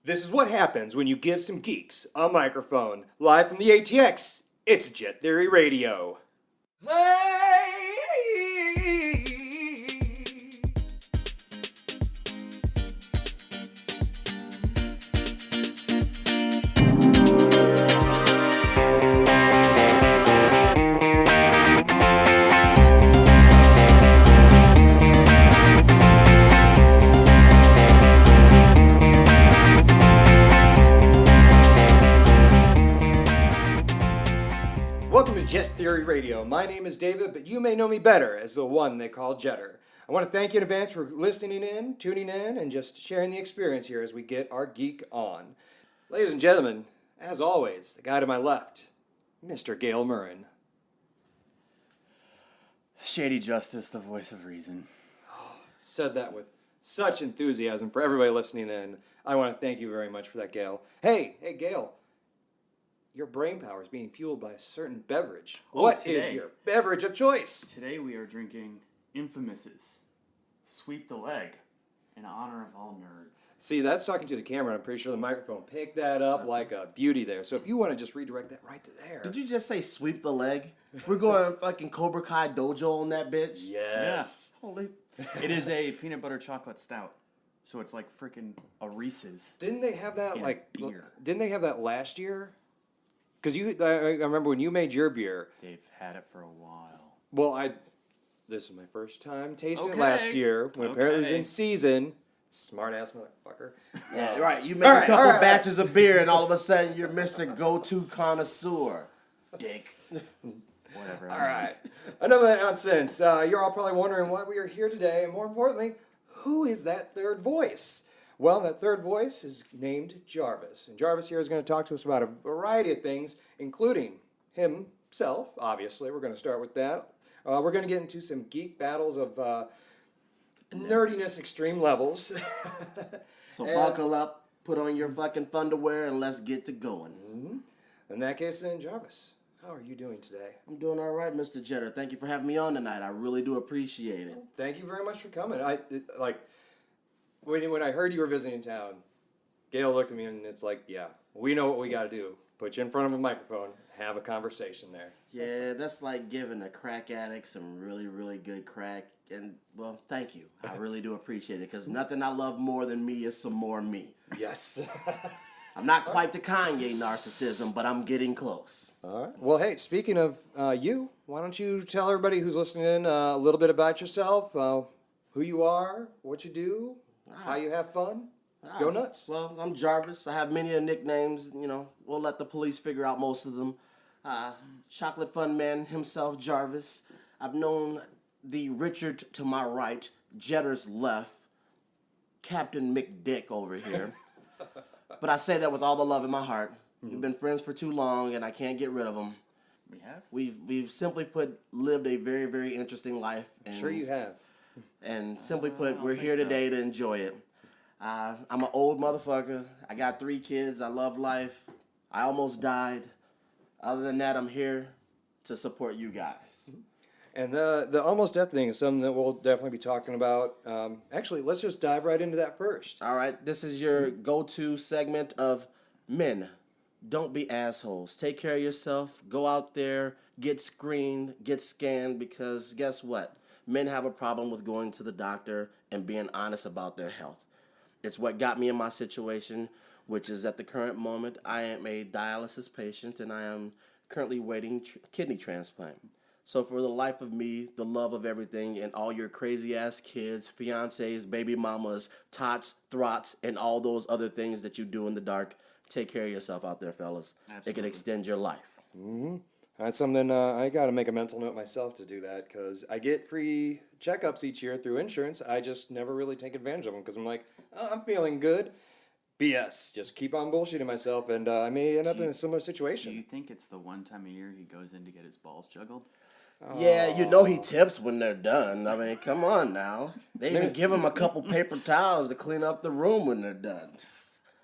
This is what happens when you give some geeks a microphone. Live from the ATX, it's Jett Theory Radio. Welcome to Jett Theory Radio. My name is David, but you may know me better as the one they call Jetter. I want to thank you in advance for listening in, tuning in, and just sharing the experience here as we get our geek on. Ladies and gentlemen, as always, the guy to my left, Mr. Gail Murrin. Shady Justice, the voice of reason. Said that with such enthusiasm for everybody listening in. I want to thank you very much for that, Gail. Hey, Gail. Your brain power is being fueled by a certain beverage. What is your beverage of choice? Today we are drinking Infamous's Sweep the Leg in honor of all nerds. See, that's talking to the camera. I'm pretty sure the microphone picked that up like a beauty there. So if you want to just redirect that right to there. Did you just say sweep the leg? We're going fucking Cobra Kai Dojo on that bitch? Yes. Yeah. Holy. It is a peanut butter chocolate stout. So it's like freaking a Reese's. Didn't they have that beer. Didn't they have that last year? Because I remember when you made your beer. They've had it for a while. Well, this was my first time tasting it last year when apparently it was in season. Smart ass motherfucker. Yeah, right. You make a couple batches of beer and all of a sudden you're Mr. Go-To Connoisseur. Dick. Whatever. All right. Enough of that nonsense. You're all probably wondering why we are here today, and more importantly, who is that third voice? Well, that third voice is named Jarvis. And Jarvis here is going to talk to us about a variety of things, including himself, obviously. We're going to start with that. We're going to get into some geek battles of nerdiness extreme levels. So buckle up, put on your fucking thunderwear, and let's get to going. Mm-hmm. In that case, then, Jarvis, how are you doing today? I'm doing all right, Mr. Jetter. Thank you for having me on tonight. I really do appreciate it. Thank you very much for coming. When I heard you were visiting town, Gail looked at me and it's like, yeah, we know what we got to do. Put you in front of a microphone, have a conversation there. Yeah, that's like giving a crack addict some really, really good crack. And, well, thank you. I really do appreciate it because nothing I love more than me is some more me. Yes. I'm not quite the Kanye narcissism, but I'm getting close. All right. Well, hey, speaking of you, why don't you tell everybody who's listening in a little bit about yourself, who you are, what you do, how you have fun? Go nuts. Well, I'm Jarvis. I have many nicknames. We'll let the police figure out most of them. Chocolate Fun Man himself, Jarvis. I've known the Richard to my right, Jetter's left, Captain McDick over here. But I say that with all the love in my heart. Mm-hmm. We've been friends for too long, and I can't get rid of them. We have? We've simply put, lived a very, very interesting life. And sure you have. And simply put, we're here today to enjoy it. I'm an old motherfucker. I got 3 kids. I love life. I almost died. Other than that, I'm here to support you guys. And the almost death thing is something that we'll definitely be talking about. Actually, let's just dive right into that first. All right. This is your go-to segment of men. Don't be assholes. Take care of yourself. Go out there. Get screened. Get scanned. Because guess what? Men have a problem with going to the doctor and being honest about their health. It's what got me in my situation, which is at the current moment, I am a dialysis patient and I am currently waiting kidney transplant. So for the life of me, the love of everything, and all your crazy-ass kids, fiancés, baby mamas, tots, throts, and all those other things that you do in the dark, take care of yourself out there, fellas. Absolutely. It can extend your life. Mm-hmm. That's something I got to make a mental note myself to do that because I get free checkups each year through insurance. I just never really take advantage of them because I'm like, oh, I'm feeling good. BS. Just keep on bullshitting myself and I may end up in a similar situation. Do you think it's the one time a year he goes in to get his balls juggled? Yeah, he tips when they're done. I mean, come on now. They even give him a couple paper towels to clean up the room when they're done.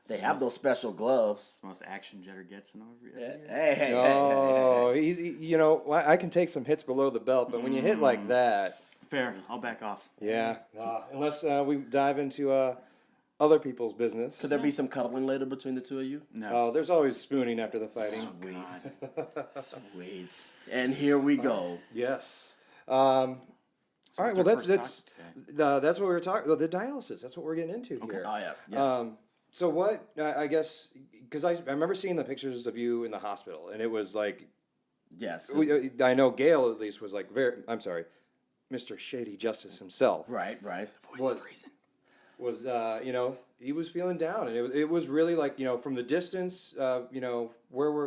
They have those special gloves. The most action Jetter gets in over here. Hey. I can take some hits below the belt, but when you hit like that... Fair. I'll back off. Yeah. Unless we dive into other people's business. Could there be some cuddling later between the two of you? No. Oh, there's always spooning after the fighting. Sweet. And here we go. Yes. So all right. what's Well, our that's first topic today? that's what we were talking. The dialysis. That's what we're getting into here. Oh, yeah. Yes. So what? I guess because I remember seeing the pictures of you in the hospital, and it was like yes. I know Gail at least was like very. I'm sorry, Mr. Shady Justice himself Right. Voice of reason. was he was feeling down, and it was really like from the distance where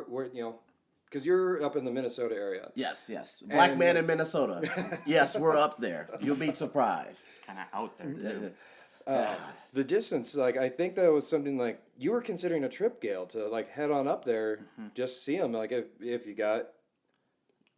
because you're up in the Minnesota area. Yes. Black And- man in Minnesota. Yes, we're up there. You'll be surprised. Kind of out there too. The distance, like I think that was something like you were considering a trip, Gail, to like head on up there, just see him. Like if you got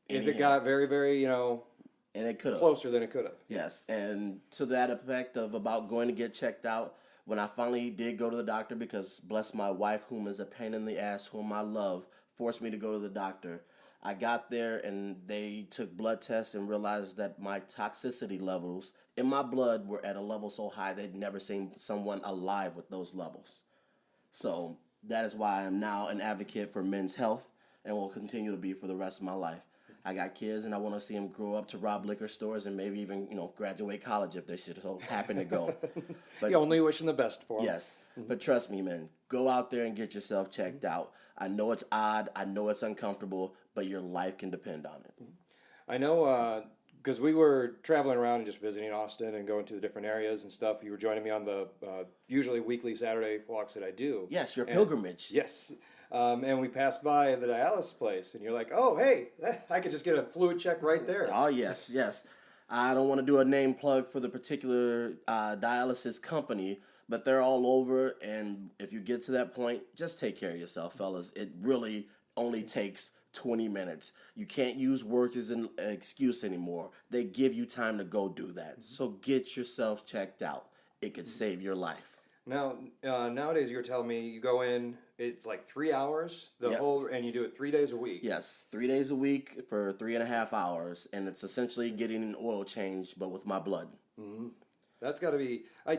if it got very very And it could have. closer than it could have. Yes, and to that effect of about going to get checked out, when I finally did go to the doctor, because bless my wife, whom is a pain in the ass, whom I love, forced me to go to the doctor. I got there and they took blood tests and realized that my toxicity levels in my blood were at a level so high they'd never seen someone alive with those levels. So that is why I am now an advocate for men's health and will continue to be for the rest of my life. I got kids and I want to see them grow up to rob liquor stores and maybe even, graduate college if they should so happen to go. But You only wishing the best for him. yes, but trust me, man, go out there and get yourself checked out. I know it's odd, I know it's uncomfortable, but your life can depend on it. I know because we were traveling around and just visiting Austin and going to the different areas and stuff. You were joining me on the usually weekly Saturday walks that I do. Yes, your And- pilgrimage. Yes. And we passed by the dialysis place, and you're like, "Oh, hey, I could just get a fluid check right there." Oh, yes. I don't want to do a name plug for the particular dialysis company, but they're all over, and if you get to that point, just take care of yourself, fellas. It really only takes 20 minutes. You can't use work as an excuse anymore. They give you time to go do that. So get yourself checked out. It could save your life. Now, nowadays, you're telling me you go in, it's like 3 hours, Yep. and you do it 3 days a week. Yes, 3 days a week for 3.5 hours, and it's essentially getting an oil change, but with my blood. That's got to be. I'm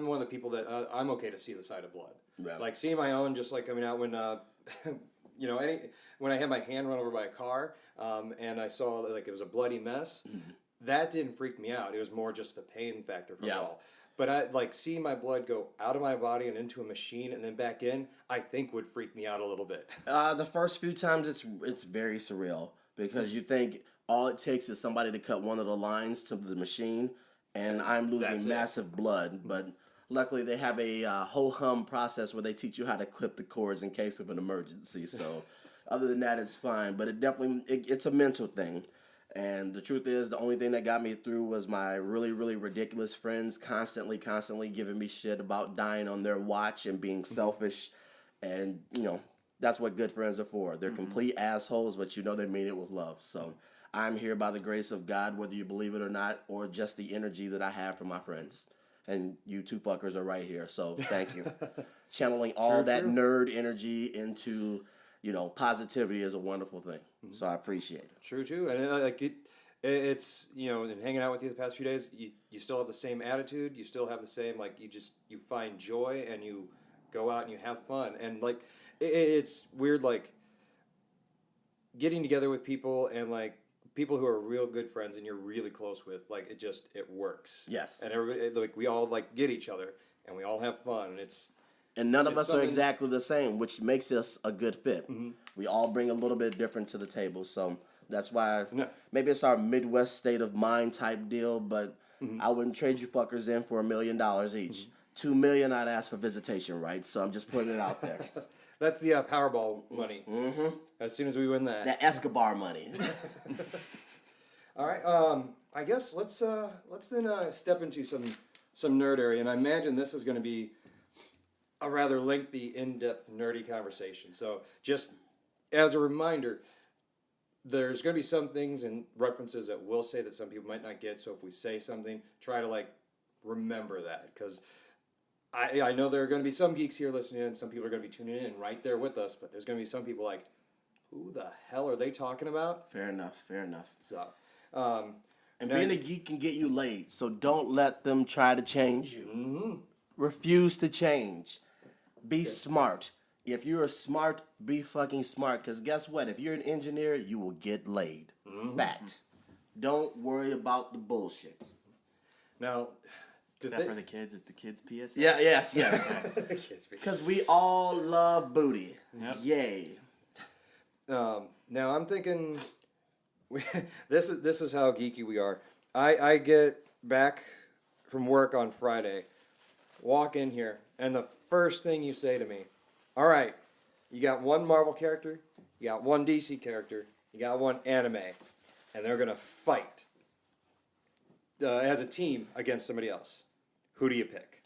one of the people that I'm okay to see the side of blood. Right. Like seeing my own, just like coming out when when I had my hand run over by a car, and I saw that like it was a bloody mess. That didn't freak me out. It was more just the pain factor from it Yeah. all. But I like seeing my blood go out of my body and into a machine and then back in. I think would freak me out a little bit. The first few times it's very surreal because you think all it takes is somebody to cut one of the lines to the machine, and I'm That's losing it. massive blood. But luckily they have a ho-hum process where they teach you how to clip the cords in case of an emergency. So other than that, it's fine. But it's a mental thing. And the truth is, the only thing that got me through was my really, really ridiculous friends constantly giving me shit about dying on their watch and being selfish. And, that's what good friends are for. They're complete assholes, but they mean it with love. So I'm here by the grace of God, whether you believe it or not, or just the energy that I have from my friends. And you two fuckers are right here. So thank you. Channeling all that nerd energy into, positivity is a wonderful thing. So I appreciate it. True, too. And it's in hanging out with you the past few days, you still have the same attitude. You still have the same you find joy and you go out and you have fun. And it's weird getting together with people and people who are real good friends and you're really close with. It works. Yes. And everybody we all get each other and we all have fun. And And none of It's us are something- exactly the same, which makes us a good fit. We all bring a little bit different to the table, so that's why maybe it's our Midwest state of mind type deal. But I wouldn't trade you fuckers in for $1 million each. $2 million, I'd ask for visitation rights. So I'm just putting it out there. that's the Powerball money. As soon as we win that. That Escobar money. All right. I guess let's then step into some nerd area, and I imagine this is going to be a rather lengthy, in-depth, nerdy conversation. So just as a reminder, there's going to be some things and references that we'll say that some people might not get. So if we say something, try to remember that, because I know there are going to be some geeks here listening in. Some people are going to be tuning in right there with us, but there's going to be some people who the hell are they talking about? Fair enough. So, And being a geek can get you laid, so don't let them try to change you. Mm-hmm. Refuse to change. Be smart. If you're smart, be fucking smart. Because guess what? If you're an engineer, you will get laid. Fact. Don't worry about the bullshit. Now, Is that for the kids? It's the kids' PSA? Yeah, yes. Because we all love booty. Yep. Yay. Now I'm thinking, this is how geeky we are. I get back from work on Friday, walk in here, and the first thing you say to me, all right, you got one Marvel character, you got one DC character, you got one anime, and they're gonna fight as a team against somebody else. Who do you pick?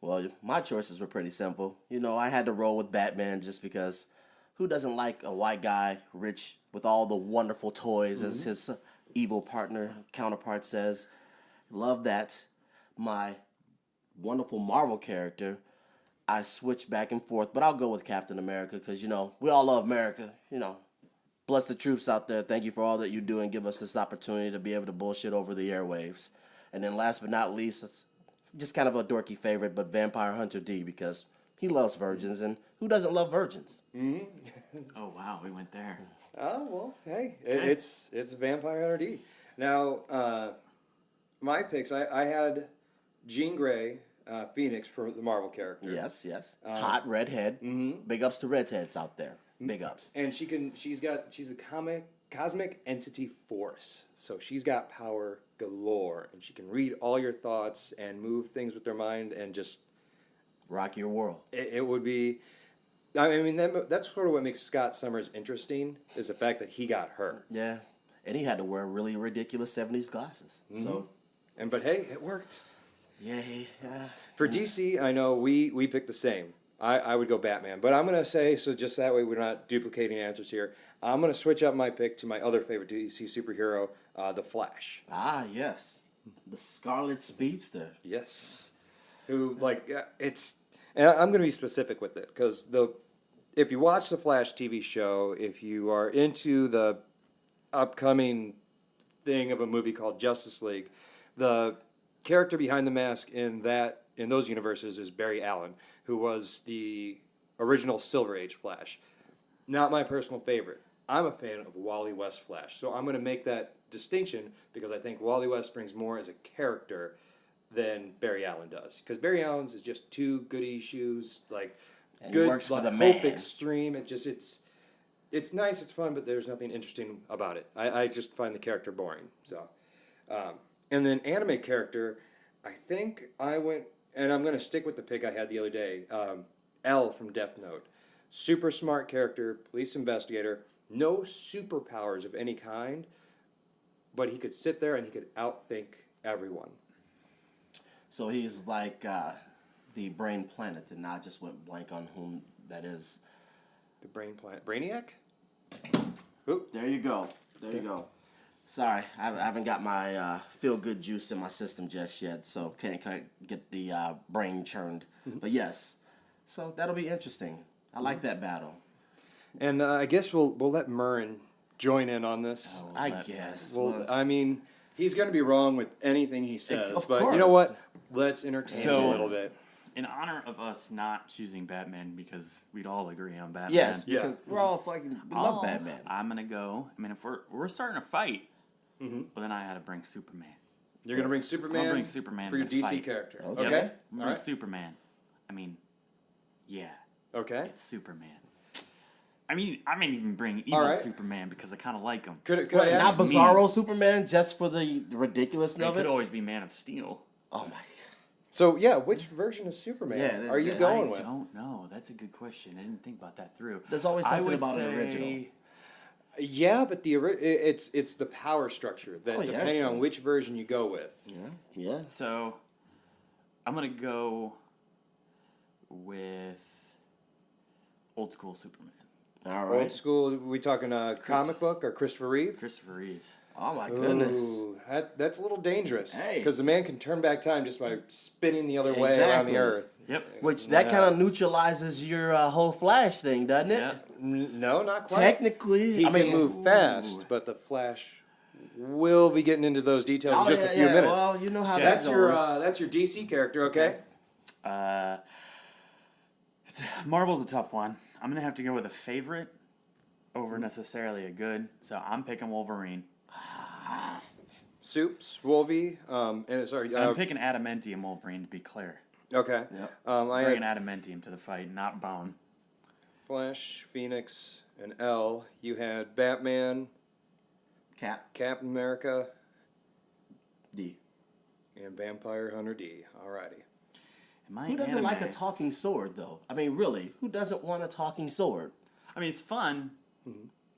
Well, my choices were pretty simple. You know, I had to roll with Batman just because who doesn't like a white guy, rich, with all the wonderful toys, as his evil counterpart says. Love that. My wonderful Marvel character, I switch back and forth, but I'll go with Captain America because, you know, we all love America. You know, bless the troops out there. Thank you for all that you do and give us this opportunity to be able to bullshit over the airwaves. And then last but not least, it's just kind of a dorky favorite, but Vampire Hunter D because he loves virgins, and who doesn't love virgins? Oh, wow, we went there. Oh, well, hey, Okay. it's Vampire Hunter D. Now, my picks, I had Jean Grey, Phoenix for the Marvel character. Yes. Hot redhead. Big ups to redheads out there. Big ups. And she's a cosmic entity force. So she's got power galore, and she can read all your thoughts and move things with their mind, and just Rock your world. it would be. I mean, that's sort of what makes Scott Summers interesting, is the fact that he got her. Yeah. And he had to wear really ridiculous 70s glasses. So, But hey, it worked. yay. For DC, I know we picked the same. I would go Batman, but I'm gonna say, so just that way we're not duplicating answers here. I'm gonna switch up my pick to my other favorite DC superhero, the Flash. Yes. The Scarlet Speedster. Yes, who it's, and I'm gonna be specific with it because if you watch the Flash TV show, if you are into the upcoming thing of a movie called Justice League, the character behind the mask in those universes is Barry Allen, who was the original Silver Age Flash. Not my personal favorite. I'm a fan of Wally West Flash, so I'm going to make that distinction because I think Wally West brings more as a character than Barry Allen does. Because Barry Allen's is just two goody shoes, And good, he works for the hope man. extreme. It's nice, it's fun, but there's nothing interesting about it. I just find the character boring. So, and then anime character, I think I went, and I'm going to stick with the pick I had the other day. L from Death Note, super smart character, police investigator, no superpowers of any kind, but he could sit there and he could outthink everyone. So he's like the Brain Planet, and I just went blank on whom that is. The Brain Planet, Brainiac. Oop. There you go. Sorry, I haven't got my feel-good juice in my system just yet, so can't get the brain churned. But yes, so that'll be interesting. I like that battle. And I guess we'll let Murren join in on this. I guess. Well, I mean, he's going to be wrong with anything he says, Of but course. you know what? Let's entertain him So- a little bit. In honor of us not choosing Batman because we'd all agree on Batman. Yes, Yeah. because we're all fucking love Batman. I'm gonna go. I mean, if we're starting a fight, well, then I had to bring Superman. You're going to bring Superman, I'm gonna bring Superman for your in the DC fight. character. Okay. Okay? I'm gonna All bring right. Superman. I mean, yeah, Okay. it's Superman. I mean, I might even bring evil All right. Superman because I kind of like him. Could What, I not ask? Bizarro Superman just for the ridiculousness It of could it? always be Man of Steel. Oh my. So, yeah, which version of Superman Yeah, are you I going with? I don't know. That's a good question. I didn't think about that through. There's always I something would about an say- original. Yeah, but it's the power structure that Oh, yeah. depending on which version you go with. Yeah. So, I'm gonna go with old school Superman. All right. Old school, we talking comic book or Christopher Reeve? Christopher Reeves. Oh my goodness. Ooh, that's a little dangerous. Hey. Because the man can turn back time just by spinning the other way around Exactly. the earth. Yep. Which that kind of neutralizes your whole Flash thing, doesn't it? Yeah. No, not quite. Technically, He I mean, can move fast, but the Flash We'll be getting into those details in just a few minutes. Well, you know how That's that your goes. that's your DC character, okay? Marvel's a tough one. I'm gonna have to go with a favorite over necessarily a good. So I'm picking Wolverine. Soups, Wolvie, and sorry, I'm picking adamantium Wolverine to be clear. okay. Yep. I Bringing had adamantium to the fight, not bone. Flash, Phoenix, and L. You had Batman, Captain America, D. and Vampire Hunter D. Alrighty. Who doesn't like a talking sword, though? I mean, really, who doesn't want a talking sword? I mean, it's fun,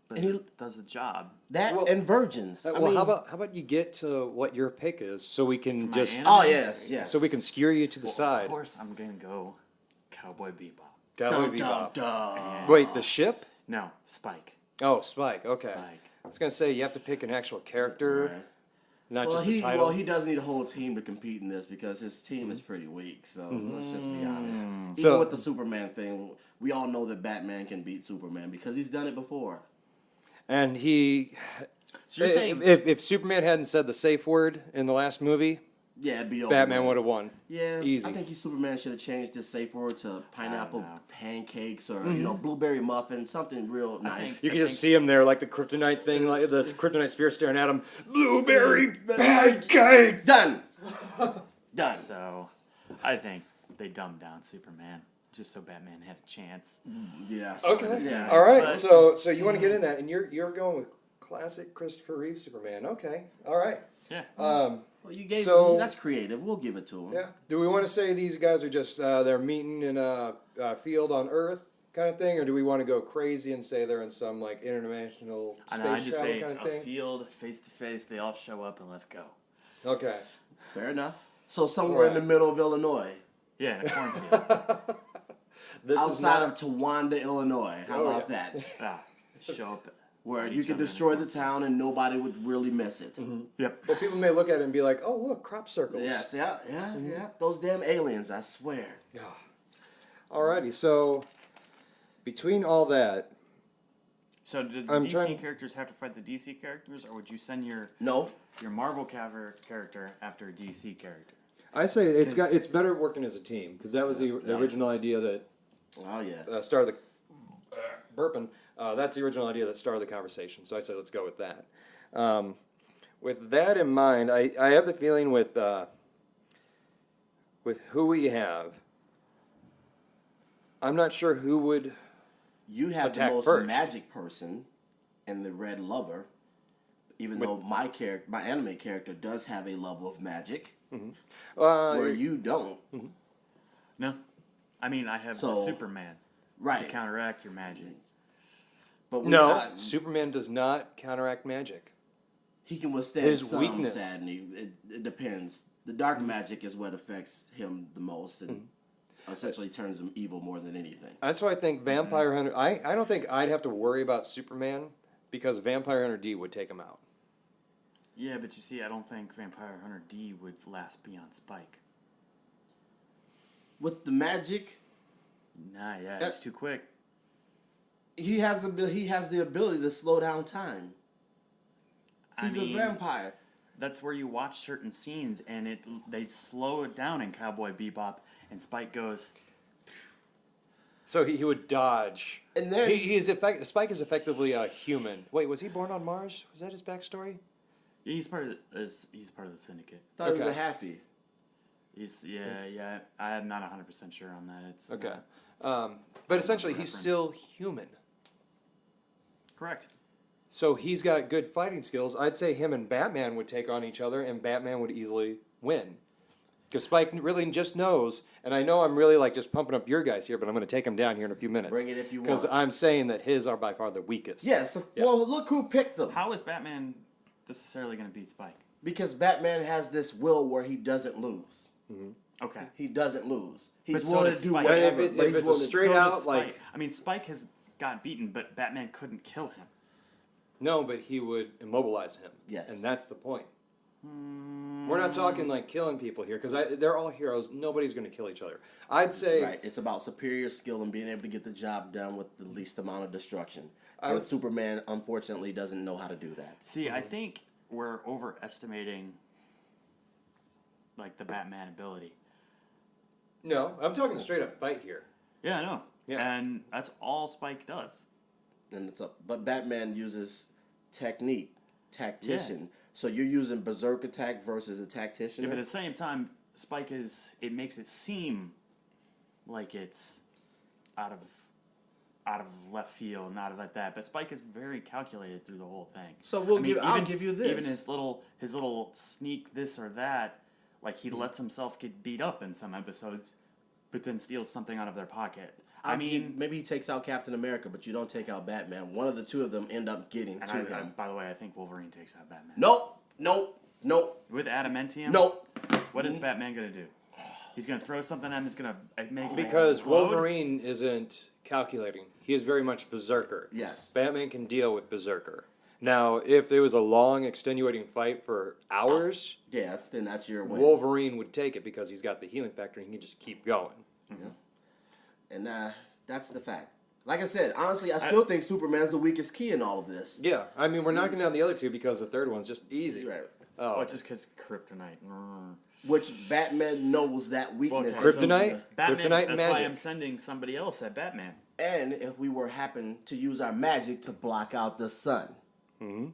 but And he- it does the job. That Well- and virgins. I Well, mean, how about you get to what your pick is, so we can My just anime? Oh yes. so we can skewer you to the Well, side. of course, I'm gonna go Cowboy Bebop. Cowboy Dun, dun, Bebop. dun. Wait, the ship? No, Spike. Oh, Spike. Okay. Spike. I was gonna say you have to pick an actual character, Right. not Well, just the title. he does need a whole team to compete in this because his team is pretty weak. So let's just be honest. Even So- with the Superman thing, we all know that Batman can beat Superman because he's done it before. And he, So you're saying if Superman hadn't said the safe word in the last movie, Yeah, it'd be over. Batman with. would have won. Yeah, Easy. I think Superman should have changed his safe word to pineapple know. pancakes or blueberry muffin, something real nice. You can just see him there, like the kryptonite thing, like the kryptonite spear staring at him. Blueberry pancake. Done. Done. so. I think they dumbed down Superman just so Batman had a chance. Yes. Okay. Yes. All right. But- So you want to get in that, and you're going with classic Christopher Reeve Superman. Okay. All right. Yeah. Well, you gave So- that's creative. We'll give it to him. Yeah. Do we want to say these guys are just they're meeting in a field on Earth kind of thing, or do we want to go crazy and say they're in some like international I space know, I just travel say kind of a thing? field, face to face, they all show up and let's go. Okay. Fair enough. So somewhere in the middle of Illinois, Yeah, in a cornfield. This is outside not, of Towanda, Illinois. How Oh, about yeah. that? Show up. Where fight you each could other in destroy the cornfield. town and nobody would really miss it. Yep. Well, people may look at it and be like, "Oh, look, crop circles." Yes, yeah. Those damn aliens, I swear. Alrighty. So between all that, So did the I'm DC trying- characters have to fight the DC characters, or would you send your No. Marvel character after a DC character? I say it's better working as a team because that was the Yeah. original idea that Oh yeah. started the burping. That's the original idea that started the conversation. So I said let's go with that. With that in mind, I have the feeling with who we have, I'm not sure who would. You have Attack the most first. magic person in the Red Lover. Even though my anime character does have a level of magic, where you don't. No, I mean I have the So- Superman to Right. counteract your magic. But we No, not- Superman does not counteract magic. he can withstand His some weakness. sadness. It depends. The dark magic is what affects him the most and essentially turns him evil more than anything. That's why I think Vampire Hunter. I don't think I'd have to worry about Superman because Vampire Hunter D would take him out. Yeah, but you see, I don't think Vampire Hunter D would last beyond Spike. With the magic, Nah, yeah, it's too quick. he has the ability to slow down time. I He's mean, a vampire. That's where you watch certain scenes and they slow it down in Cowboy Bebop, and Spike goes. So he would dodge. And then Spike is effectively a human. Wait, was he born on Mars? Was that his backstory? Yeah, he's part of the syndicate. thought he was a Okay. halfie. Yeah. I'm not 100% sure on that. It's Okay. not But essentially, he's reference. still human. correct. So he's got good fighting skills. I'd say him and Batman would take on each other, and Batman would easily win. Because Spike really just knows, and I know I'm really like just pumping up your guys here, but I'm going to take him down here in a few minutes. Bring it if you Because want. I'm saying that his are by far the weakest. Yes. Yeah. Well, look who picked them. How is Batman necessarily going to beat Spike? Because Batman has this will where he doesn't lose. Okay. He doesn't lose. He's But so willing does to do Spike. whatever. If but it's he's a willing to- straight So does out, Spike. like- I mean, Spike has got beaten, but Batman couldn't kill him. No, but he would immobilize him. Yes. And that's the point. We're not talking like killing people here, because they're all heroes. Nobody's going to kill each other. I'd say Right. It's about superior skill and being able to get the job done with the least amount of destruction. I And would- Superman, unfortunately, doesn't know how to do that. See, I think we're overestimating like the Batman ability. No, I'm talking straight up fight here. Yeah, I know. Yeah. And that's all Spike does. And but Batman uses technique, tactician. So you're using berserk attack versus a tactician. Yeah, but at the same time, Spike it makes it seem like it's out of left field, not like that. But Spike is very calculated through the whole thing. So I'll give you this. Even his little sneak this or that, like he lets himself get beat up in some episodes, but then steals something out of their pocket. Maybe he takes out Captain America, but you don't take out Batman. One of the two of them end up getting to him. By the way, I think Wolverine takes out Batman. Nope. With adamantium? Nope. What is Batman going to do? He's going to throw something at him that's going to make Because explode? Wolverine isn't calculating. He is very much Berserker. Yes. Batman can deal with Berserker. Now, if there was a long, extenuating fight for hours, Yeah, then that's your win. Wolverine would take it because he's got the healing factor and he can just keep going. Yeah. And that's the fact. Like I said, honestly, I still think Superman's the weakest key in all of this. Yeah, I mean, we're knocking down the other two because the third one's just easy. Right. Oh, it's just because Kryptonite. Which Batman knows that weakness. Okay. is Kryptonite? Batman, Kryptonite and that's why magic. I'm sending somebody else at Batman. And if we were happen to use our magic to block out the sun. Mm-hmm.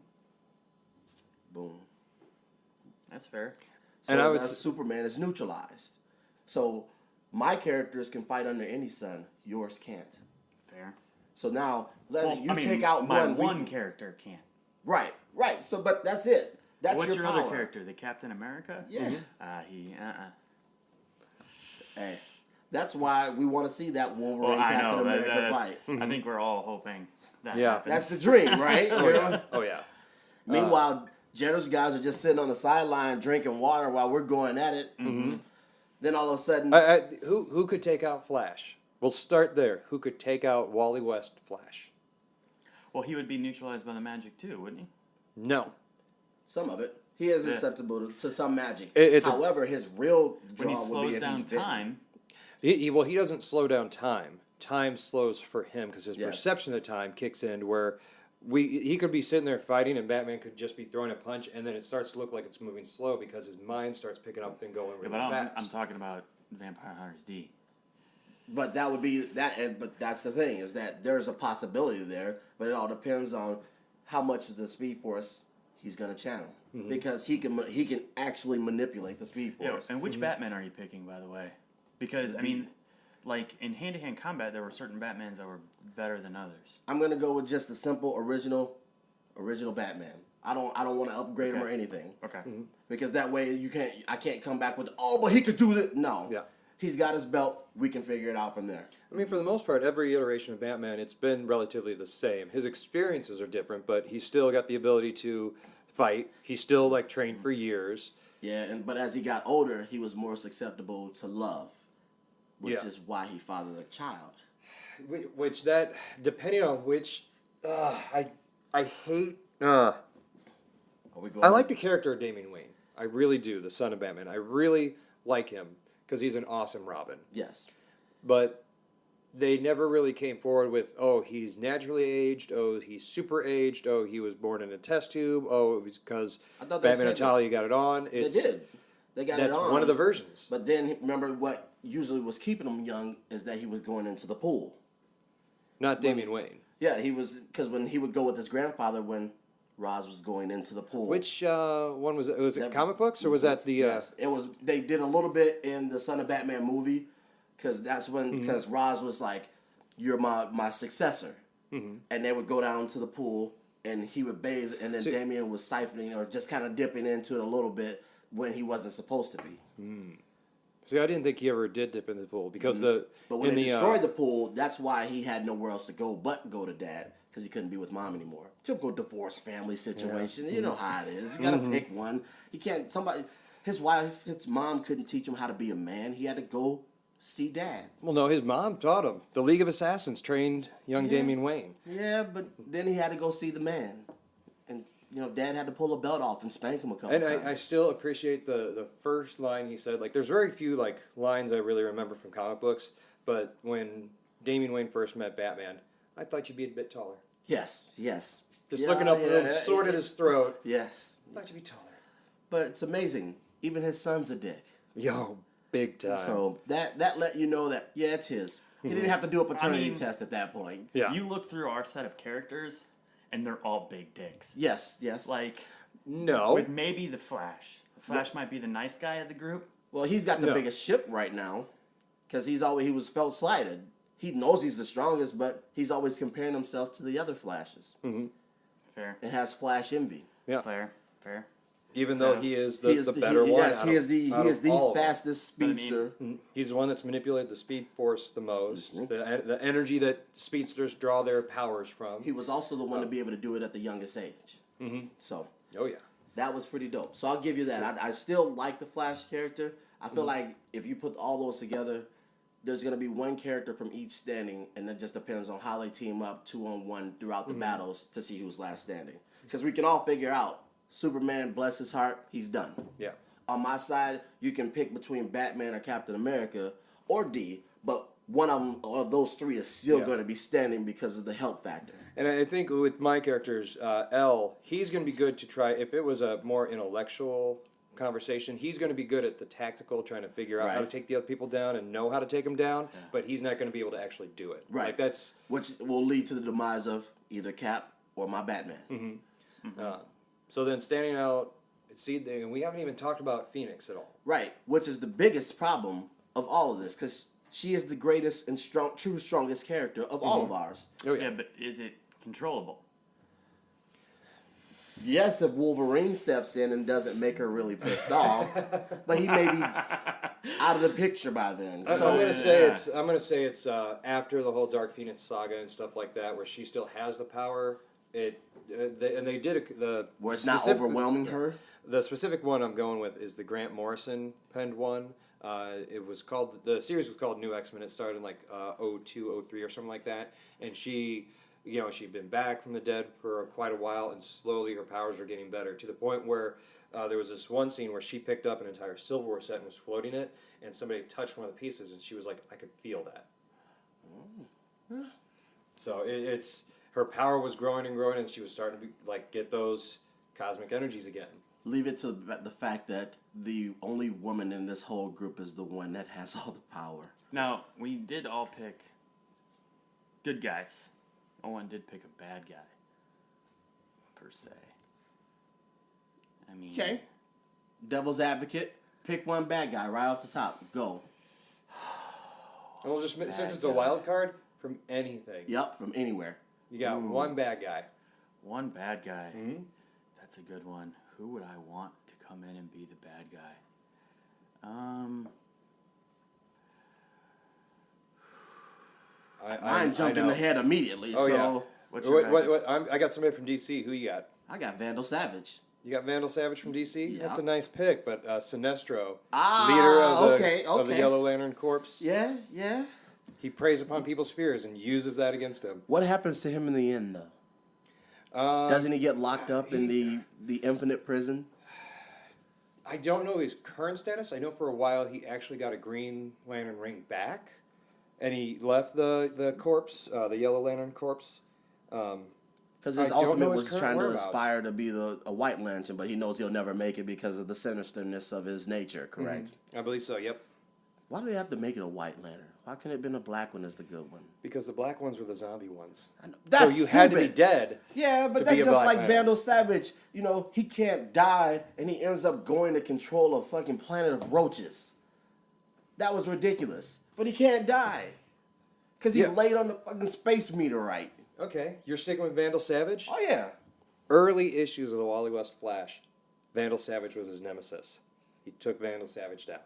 Boom. That's fair. So And I would Superman is neutralized. So my characters can fight under any sun. Yours can't. Fair. So now Well, take out my one character can't. Right. So but that's it. That's What's your power. other character? The Captain America? Yeah. Hey, that's why we want to see that Wolverine Well, I Captain know. America fight. I think we're all hoping that Yeah. happens. That's the dream, right? Oh, yeah. Meanwhile, Jetter's guys are just sitting on the sideline drinking water while we're going at it. Mm-hmm. Then all of a sudden, Who could take out Flash? We'll start there. Who could take out Wally West Flash? Well, he would be neutralized by the magic too, wouldn't he? No. some of it, he is Yeah. susceptible to some magic. It's However, his real When he draw would be slows if down he's bitten. time, He doesn't slow down time. Time slows for him because his Yeah. perception of time kicks in where he could be sitting there fighting and Batman could just be throwing a punch and then it starts to look like it's moving slow because his mind starts picking up and going really but I'm fast. talking about Vampire Hunters D. But that would be that. But that's the thing, is that there's a possibility there, but it all depends on how much of the Speed Force he's gonna channel, because he can actually manipulate the Speed Yeah, Force. and which Batman are you picking, by the way? Because I mean, like in hand-to-hand combat, there were certain Batmans that were better than others. I'm gonna go with just the simple original Batman. I don't want to upgrade him or anything. Okay. Because that way I can't come back with, oh, but he could do this. No. Yeah. He's got his belt. We can figure it out from there. I mean, for the most part, every iteration of Batman, it's been relatively the same. His experiences are different, but he's still got the ability to fight. He's still like trained for years. Yeah, but as he got older, he was more susceptible to love, which Yeah. is why he fathered a child. Which that, depending on which, I hate. Are we going? I like the character of Damian Wayne. I really do, the son of Batman. I really like him because he's an awesome Robin. Yes. But they never really came forward with, oh, he's naturally aged, oh, he's super aged, oh, he was born in a test tube, oh, it was because I thought they Batman and said Talia got it on. They did. They got it That's on. one of the versions. But then remember what usually was keeping him young is that he was going into the pool. Not Damian Wayne. Yeah, he was, because when he would go with his grandfather when Roz was going into the pool. Which one was it? Was it comic books or was that the? Yes, it was. They did a little bit in the Son of Batman movie, because that's when because Roz was like, "You're my successor," and they would go down to the pool and he would bathe, and then Damian was siphoning or just kind of dipping into it a little bit when he wasn't supposed to be. See, I didn't think he ever did dip in the pool because the. But when they destroyed the pool, that's why he had nowhere else to go but go to Dad, because he couldn't be with Mom anymore. Typical divorce family situation. You know how it is. You gotta pick one. He can't. His mom couldn't teach him how to be a man. He had to go see Dad. Well, no, his mom taught him. The League of Assassins trained young Damian Wayne. Yeah, but then he had to go see the man, and Dad had to pull a belt off and spank him a couple And times. I still appreciate the first line he said. Like, there's very few like lines I really remember from comic books, but when Damian Wayne first met Batman, I thought you'd be a bit taller. Yes. just Yeah, looking up yeah, with a sword at his throat. Yes. I'd like to be taller. But it's amazing. Even his son's a dick. Yo, big time. So that let you know that, yeah, it's his. He didn't have to do a paternity test at that point. Yeah. You look through our set of characters, and they're all big dicks. Yes, yes. Like, No. with maybe the Flash. The Flash might be the nice guy of the group. Well, he's got the No. biggest ship right now because he was felt slighted. He knows he's the strongest, but he's always comparing himself to the other Flashes. Fair. And has Flash envy. Yeah. Fair. Even So, though he is the better one. Yes, out he of- is the out of all of them. fastest speedster. He's the one that's manipulated the Speed Force the most. Mm-hmm. The energy that speedsters draw their powers from. He was also the one to be able to do it at the youngest age. So Oh yeah. that was pretty dope. So I'll give you that. I still like the Flash character. I feel like if you put all those together, there's going to be one character from each standing, and it just depends on how they team up 2-on-1 throughout the battles to see who's last standing. Because we can all figure out Superman, bless his heart, he's done. Yeah. On my side, you can pick between Batman or Captain America or D, but one of them or those three is still Yeah. going to be standing because of the help factor. And I think with my characters, L, he's going to be good to try. If it was a more intellectual conversation, he's going to be good at the tactical, trying to figure out how to Right. take the other people down and know how to take them down. But he's not going to be able to actually do it. Right. Like that's. Which will lead to the demise of either Cap or my Batman. So then standing out. See, and we haven't even talked about Phoenix at all. Right, which is the biggest problem of all of this, because she is the greatest and strongest character of all of ours. Oh Yeah, but is it controllable? Yes, if Wolverine steps in and doesn't make her really pissed off, but he may be out of the picture by then. I'm So gonna say yeah. it's. I'm gonna say it's after the whole Dark Phoenix saga and stuff like that, where she still has the power. They did the where it's not specific- overwhelming her. The specific one I'm going with is the Grant Morrison penned one. It was called, the series was called New X-Men. It started in like 02, 03 or something like that. And she, she'd been back from the dead for quite a while, and slowly her powers were getting better to the point where there was this one scene where she picked up an entire silverware set and was floating it, and somebody touched one of the pieces, and she was like, I could feel that. So it's her power was growing and growing, and she was starting to get those cosmic energies again. Leave it to the fact that the only woman in this whole group is the one that has all the power. Now, we did all pick good guys. Owen did pick a bad guy, per se. I mean... Okay. Devil's advocate, pick one bad guy right off the top. Go. And we'll just, since Bad it's a guy. wild card, from anything. Yep, from anywhere. You got one bad guy. One bad guy. That's a good one. Who would I want to come in and be the bad guy? Mine jumped in the head immediately, Oh, so yeah. What's your bad guy? I got somebody from DC. Who you got? I got Vandal Savage. You got Vandal Savage from DC? Yeah. That's a nice pick, but Sinestro, Ah, leader of the okay. Yellow Lantern Corps, Yeah, yeah. he preys upon people's fears and uses that against them. What happens to him in the end, though? Doesn't he get locked up in the infinite prison? I don't know his current status. I know for a while he actually got a Green Lantern ring back, and he left the corpse, the Yellow Lantern Corpse. Because his I don't ultimate know his was current trying to whereabouts. aspire to be a White Lantern, but he knows he'll never make it because of the sinisterness of his nature, correct? I believe so, yep. Why do they have to make it a White Lantern? Why couldn't it have been a black one as the good one? Because the black ones were the zombie ones. I know. So That's you had to be stupid. dead. Yeah, but to that's be a just Black like Lantern. Vandal Savage. You know, he can't die, and he ends up going to control a fucking planet of roaches. That was ridiculous. But he can't die. Because he Yeah. laid on the fucking space meteorite. Okay, you're sticking with Vandal Savage? Oh, yeah. Early issues of the Wally West Flash, Vandal Savage was his nemesis. He took Vandal Savage down.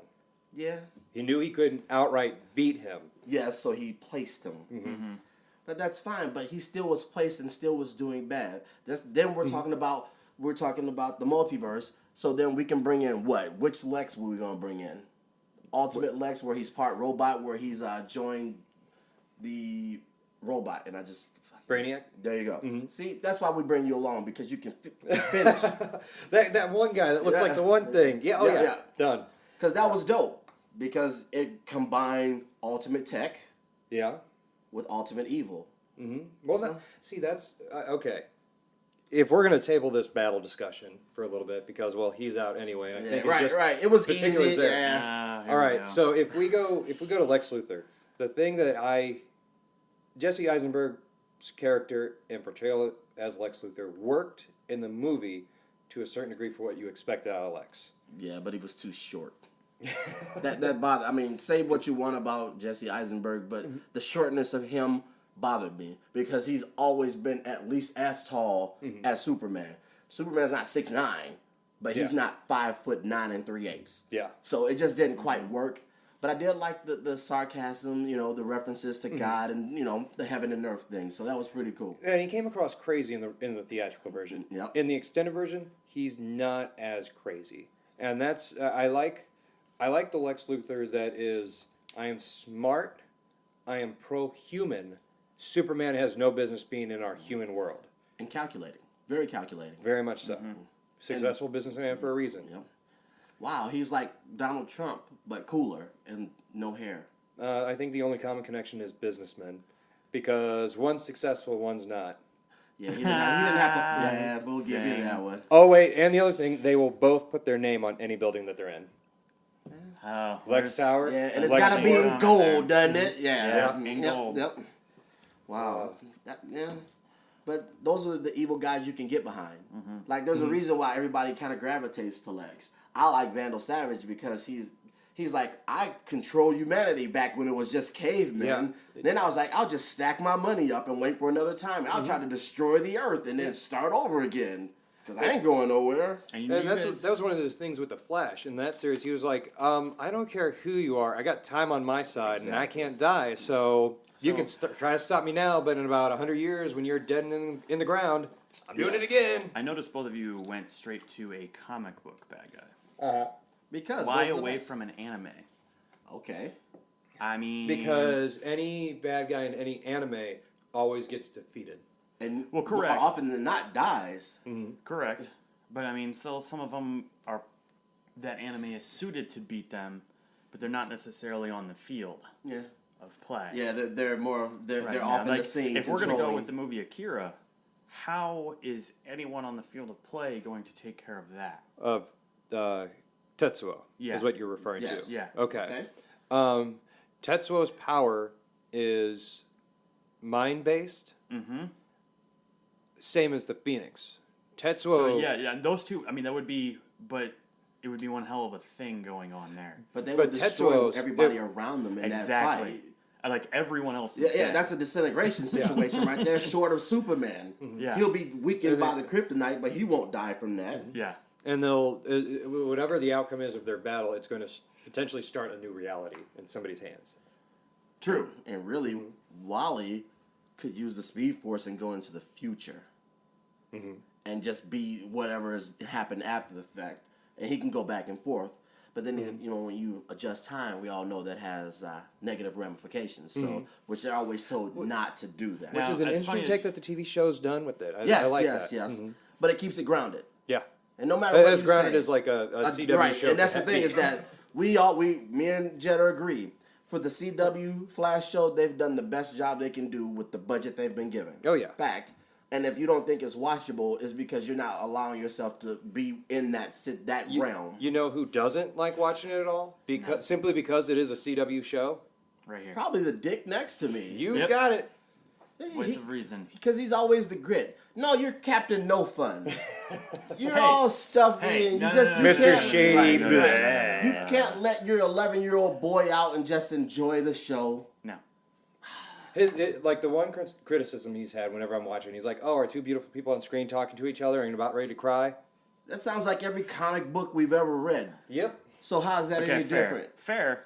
Yeah. He knew he couldn't outright beat him. Yes, so he placed him. But that's fine. But he still was placed and still was doing bad. Then we're talking about the multiverse. So then we can bring in what? Which Lex were we gonna bring in? Ultimate Lex, where he's part robot, where he's joined the robot, and I just Brainiac? there you go. See, that's why we bring you along, because you can finish. That one guy that looks Yeah. like the one thing. Yeah, Yeah. Done. Because that was dope. Because it combined ultimate tech Yeah. with ultimate evil. Well, So- that's okay. if we're going to table this battle discussion for a little bit, because, well, he's out anyway. And I think right. It was easy. particulars there. Yeah. Here All we right, go. so if we go to Lex Luthor, the thing that Jesse Eisenberg's character and portrayal as Lex Luthor worked in the movie to a certain degree for what you expected out of Lex. Yeah, but he was too short. that bothered. I mean, say what you want about Jesse Eisenberg, but the shortness of him bothered me because he's always been at least as tall as Superman. Superman's not 6'9", but he's not 5'9" and 3/8. Yeah. So it just didn't quite work. But I did like the sarcasm, the references to God and the heaven and earth thing. So that was pretty cool. And he came across crazy in the theatrical version. Yep. In the extended version, he's not as crazy, and that's I like the Lex Luthor that is, I am smart, I am pro-human. Superman has no business being in our human world. And calculating. Very calculating. Very much so. Successful businessman for a reason. Yep. Wow, he's like Donald Trump, but cooler and no hair. I think the only common connection is businessmen, because one's successful, one's not. Yeah, he didn't have to. Yeah, we'll give you that one. Oh wait, and the other thing, they will both put their name on any building that they're in. Oh, Lex Tower. Yeah, and it's Lex gotta be Luthor. in gold, doesn't it? Yeah, in gold. Yep. Wow. Yeah. But those are the evil guys you can get behind. Like, there's a reason why everybody kind of gravitates to Lex. I like Vandal Savage because he's like, I control humanity back when it was just cavemen. Yeah. Then I was like, I'll just stack my money up and wait for another time. And I'll try to destroy the earth and then start over again. Because I ain't going nowhere. And And that was one of those things with the Flash in that series. He was like, I don't care who you are. I got time on my side, and I can't die. So you can try to stop me now, but in about 100 years, when you're dead and in the ground, I'm doing it again. I noticed both of you went straight to a comic book bad guy. Because Why those are the away best. from an anime? Okay. I mean, Because any bad guy in any anime always gets defeated. And Well, correct. more often than not dies. correct, but I mean, still, some of them are that anime is suited to beat them, but they're not necessarily on the field Yeah. of play. Yeah, they're more they're Right they're now. off in Like, the scene. if we're gonna go controlling. with the movie Akira, how is anyone on the field of play going to take care of that? Of Tetsuo Yeah. is what you're referring Yes. to. Yeah. Okay. Tetsuo's power is mind-based. Same as the Phoenix. Tetsuo. So yeah, those two. I mean, that would be, but it would be one hell of a thing going on there. But they But would destroy Tetsuo's- everybody around them in that Exactly. fight. Like everyone else. Is Yeah, dead. that's a disintegration situation right there, short of Superman. Yeah. He'll be weakened by the kryptonite, but he won't die from that. Yeah. And they'll, whatever the outcome is of their battle, it's going to potentially start a new reality in somebody's hands. True. And really, Wally could use the Speed Force and go into the future. And just be whatever has happened after the fact. And he can go back and forth. But then, when you adjust time, we all know that has negative ramifications. So, which they're always told not to do that. Now, Which is an as interesting funny take as- that the TV show's done with it. I Yes, like yes, that. yes. But it keeps it grounded. Yeah. And no matter what As you grounded say, as like a CW right, show. and that's the can thing be. is that me and Jett agree. For the CW Flash show, they've done the best job they can do with the budget they've been given. Oh, yeah. Fact. And if you don't think it's watchable, it's because you're not allowing yourself to be in that realm. You know who doesn't like watching it at all? Simply because it is a CW show? Right here. Probably the dick next to me. You Yep. got it. Voice of reason. Because he's always the grit. No, you're Captain No Fun. You're all stuffy Hey, and no, you no, just no, you no. Mr. can't- Shady. right, right. You can't let your 11-year-old boy out and just enjoy the show. No. Like the one criticism he's had whenever I'm watching, he's like, "Oh, are two beautiful people on screen talking to each other and about ready to cry?" That sounds like every comic book we've ever read. Yep. So how's that Okay, any fair. different? Fair.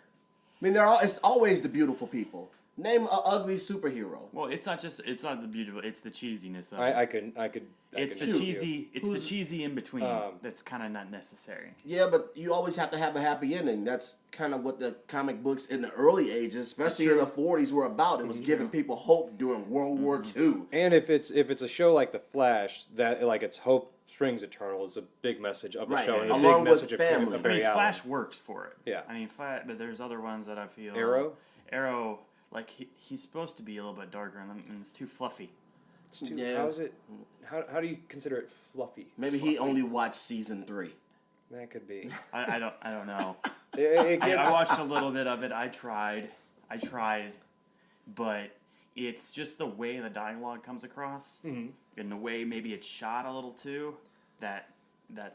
I mean, it's always the beautiful people. Name an ugly superhero. Well, it's not the beautiful. It's the cheesiness of it. I could. It's the shoot cheesy. you. It's the cheesy in between that's kind of not necessary. Yeah, but you always have to have a happy ending. That's kind of what the comic books in the early ages, especially in the 40s, were about. It was giving people hope during World War II. And if it's a show like The Flash, that like its hope springs eternal is a big message of the Right, show and a along big with message of family. Kim I mean, Barry Allen. Flash works for it. Yeah. I mean, but there's other ones that I feel. Arrow? Arrow, like he's supposed to be a little bit darker, and it's too fluffy. It's too. Yeah. How is it? How do you consider it fluffy? Maybe he only watched season 3. That could be. I don't know. It gets, I watched a little bit of it. I tried, but it's just the way the dialogue comes across, and the way maybe it's shot a little too. That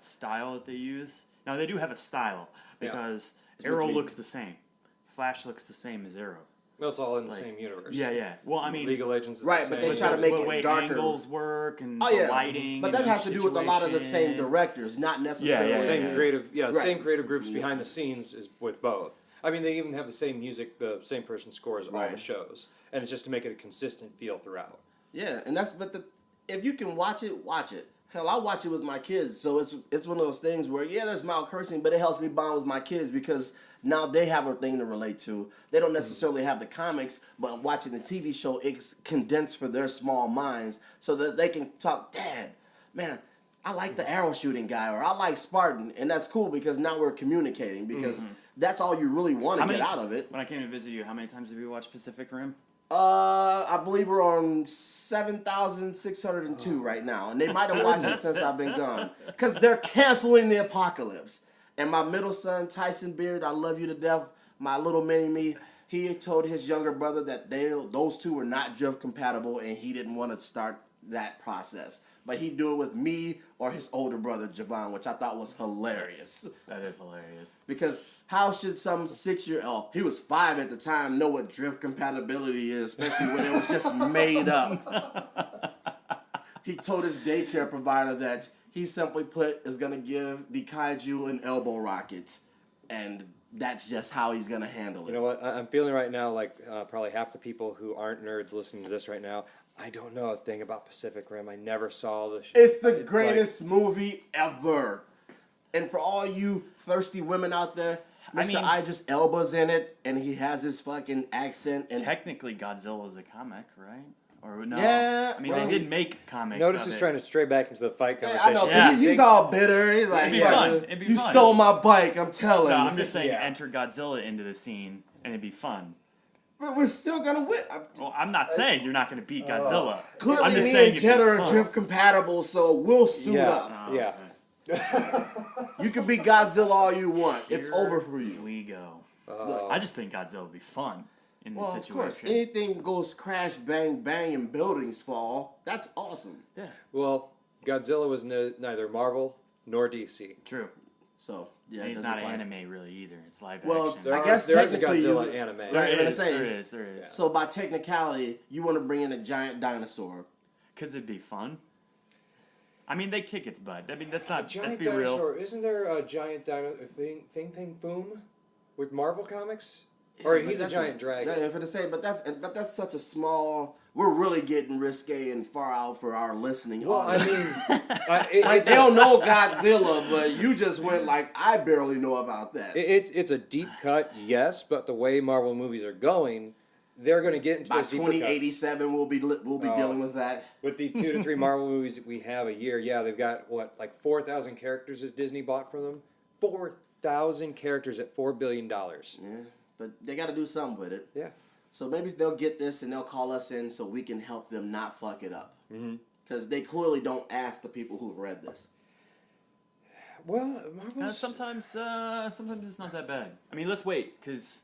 style that they use. Now they do have a style because Arrow looks the same, Flash looks the same as Arrow. Well, it's all in the same universe. Yeah. Well, I mean, League of Legends is Right, the but same. they try to make the it way darker. angles work and Oh the yeah, lighting. but and that has to do with a lot of the same situation. directors, not necessarily. Yeah. Same creative, Right. same creative groups behind the scenes is with both. I mean, they even have the same music, the same person scores all the Right. shows, and it's just to make it a consistent feel throughout. Yeah, and if you can watch it, watch it. Hell, I watch it with my kids, so it's one of those things where there's mild cursing, but it helps me bond with my kids because now they have a thing to relate to. They don't necessarily have the comics, but watching the TV show, it's condensed for their small minds so that they can talk, Dad, man, I like the arrow shooting guy, or I like Spartan, and that's cool because now we're communicating because that's all you really want to get out of it. When I came to visit you, how many times have you watched Pacific Rim? I believe we're on 7,602 right now, and they might have watched it since I've been gone. Because they're canceling the apocalypse. And my middle son, Tyson Beard, I love you to death, my little mini-me, he told his younger brother that those two were not drift compatible, and he didn't want to start that process. But he'd do it with me or his older brother, Javon, which I thought was hilarious. That is hilarious. Because how should some 6-year-old, he was 5 at the time, know what drift compatibility is, especially when it was just made up? He told his daycare provider that he simply is going to give the kaiju an elbow rocket, and that's just how he's going to handle it. You know what? I'm feeling right now like probably half the people who aren't nerds listening to this right now, I don't know a thing about Pacific Rim. I never saw the It's the greatest movie ever. And for all you thirsty women out there, Mr. Idris Elba's in it, and he has his fucking accent. And Technically, Godzilla's a comic, right? Or no? Yeah, I mean, well, they did make comics. Notice of he's it. trying to stray back into the fight I conversation. know, 'cause Yeah. he's all bitter. He's like, It'd be fun. It'd be you fun. stole my bike, I'm telling No, you. I'm just saying, Yeah. enter Godzilla into the scene, and it'd be fun. But we're still gonna win. Well, I'm not saying you're not going to beat Godzilla. Clearly, I'm just me saying and it'd Jett be are fun. drift compatible, so we'll suit Yeah. up. Oh, Yeah. okay. You can be Godzilla all you want. It's Here over for you. we go. Look, I just think Godzilla would be fun in well, this of course, situation. anything goes crash, bang, bang, and buildings fall. That's awesome. Yeah, Well, Godzilla was neither Marvel nor DC. true. So yeah, And it he's doesn't not apply. anime really either. It's live Well, action. I guess there is a technically Godzilla you- anime. Right. there I'm gonna is, say- there is. So by technicality, you want to bring in a giant dinosaur. Because it'd be fun. I mean, they kick its butt. I mean, that's not. Giant Let's be dinosaur. real. Isn't there a giant Fing Foom with Marvel comics? Or But he's a that's giant dragon. Yeah, if it say, but that's such a small. We're really getting risque and far out for our listening. Well, I audience. mean, like it's they don't know Godzilla, but you just went like I barely know about that. it's a deep cut, yes, but the way Marvel movies are going, they're going to get into By those deeper cuts. 2087, we'll be dealing with that. With the 2 to 3 Marvel movies that we have a year, yeah, they've got, what, like 4,000 characters that Disney bought from them? 4,000 characters at $4 billion. Yeah, but they got to do something with it. Yeah. So maybe they'll get this and they'll call us in so we can help them not fuck it up. Because they clearly don't ask the people who've read this. Well, Marvel's... Sometimes it's not that bad. I mean, let's wait, because,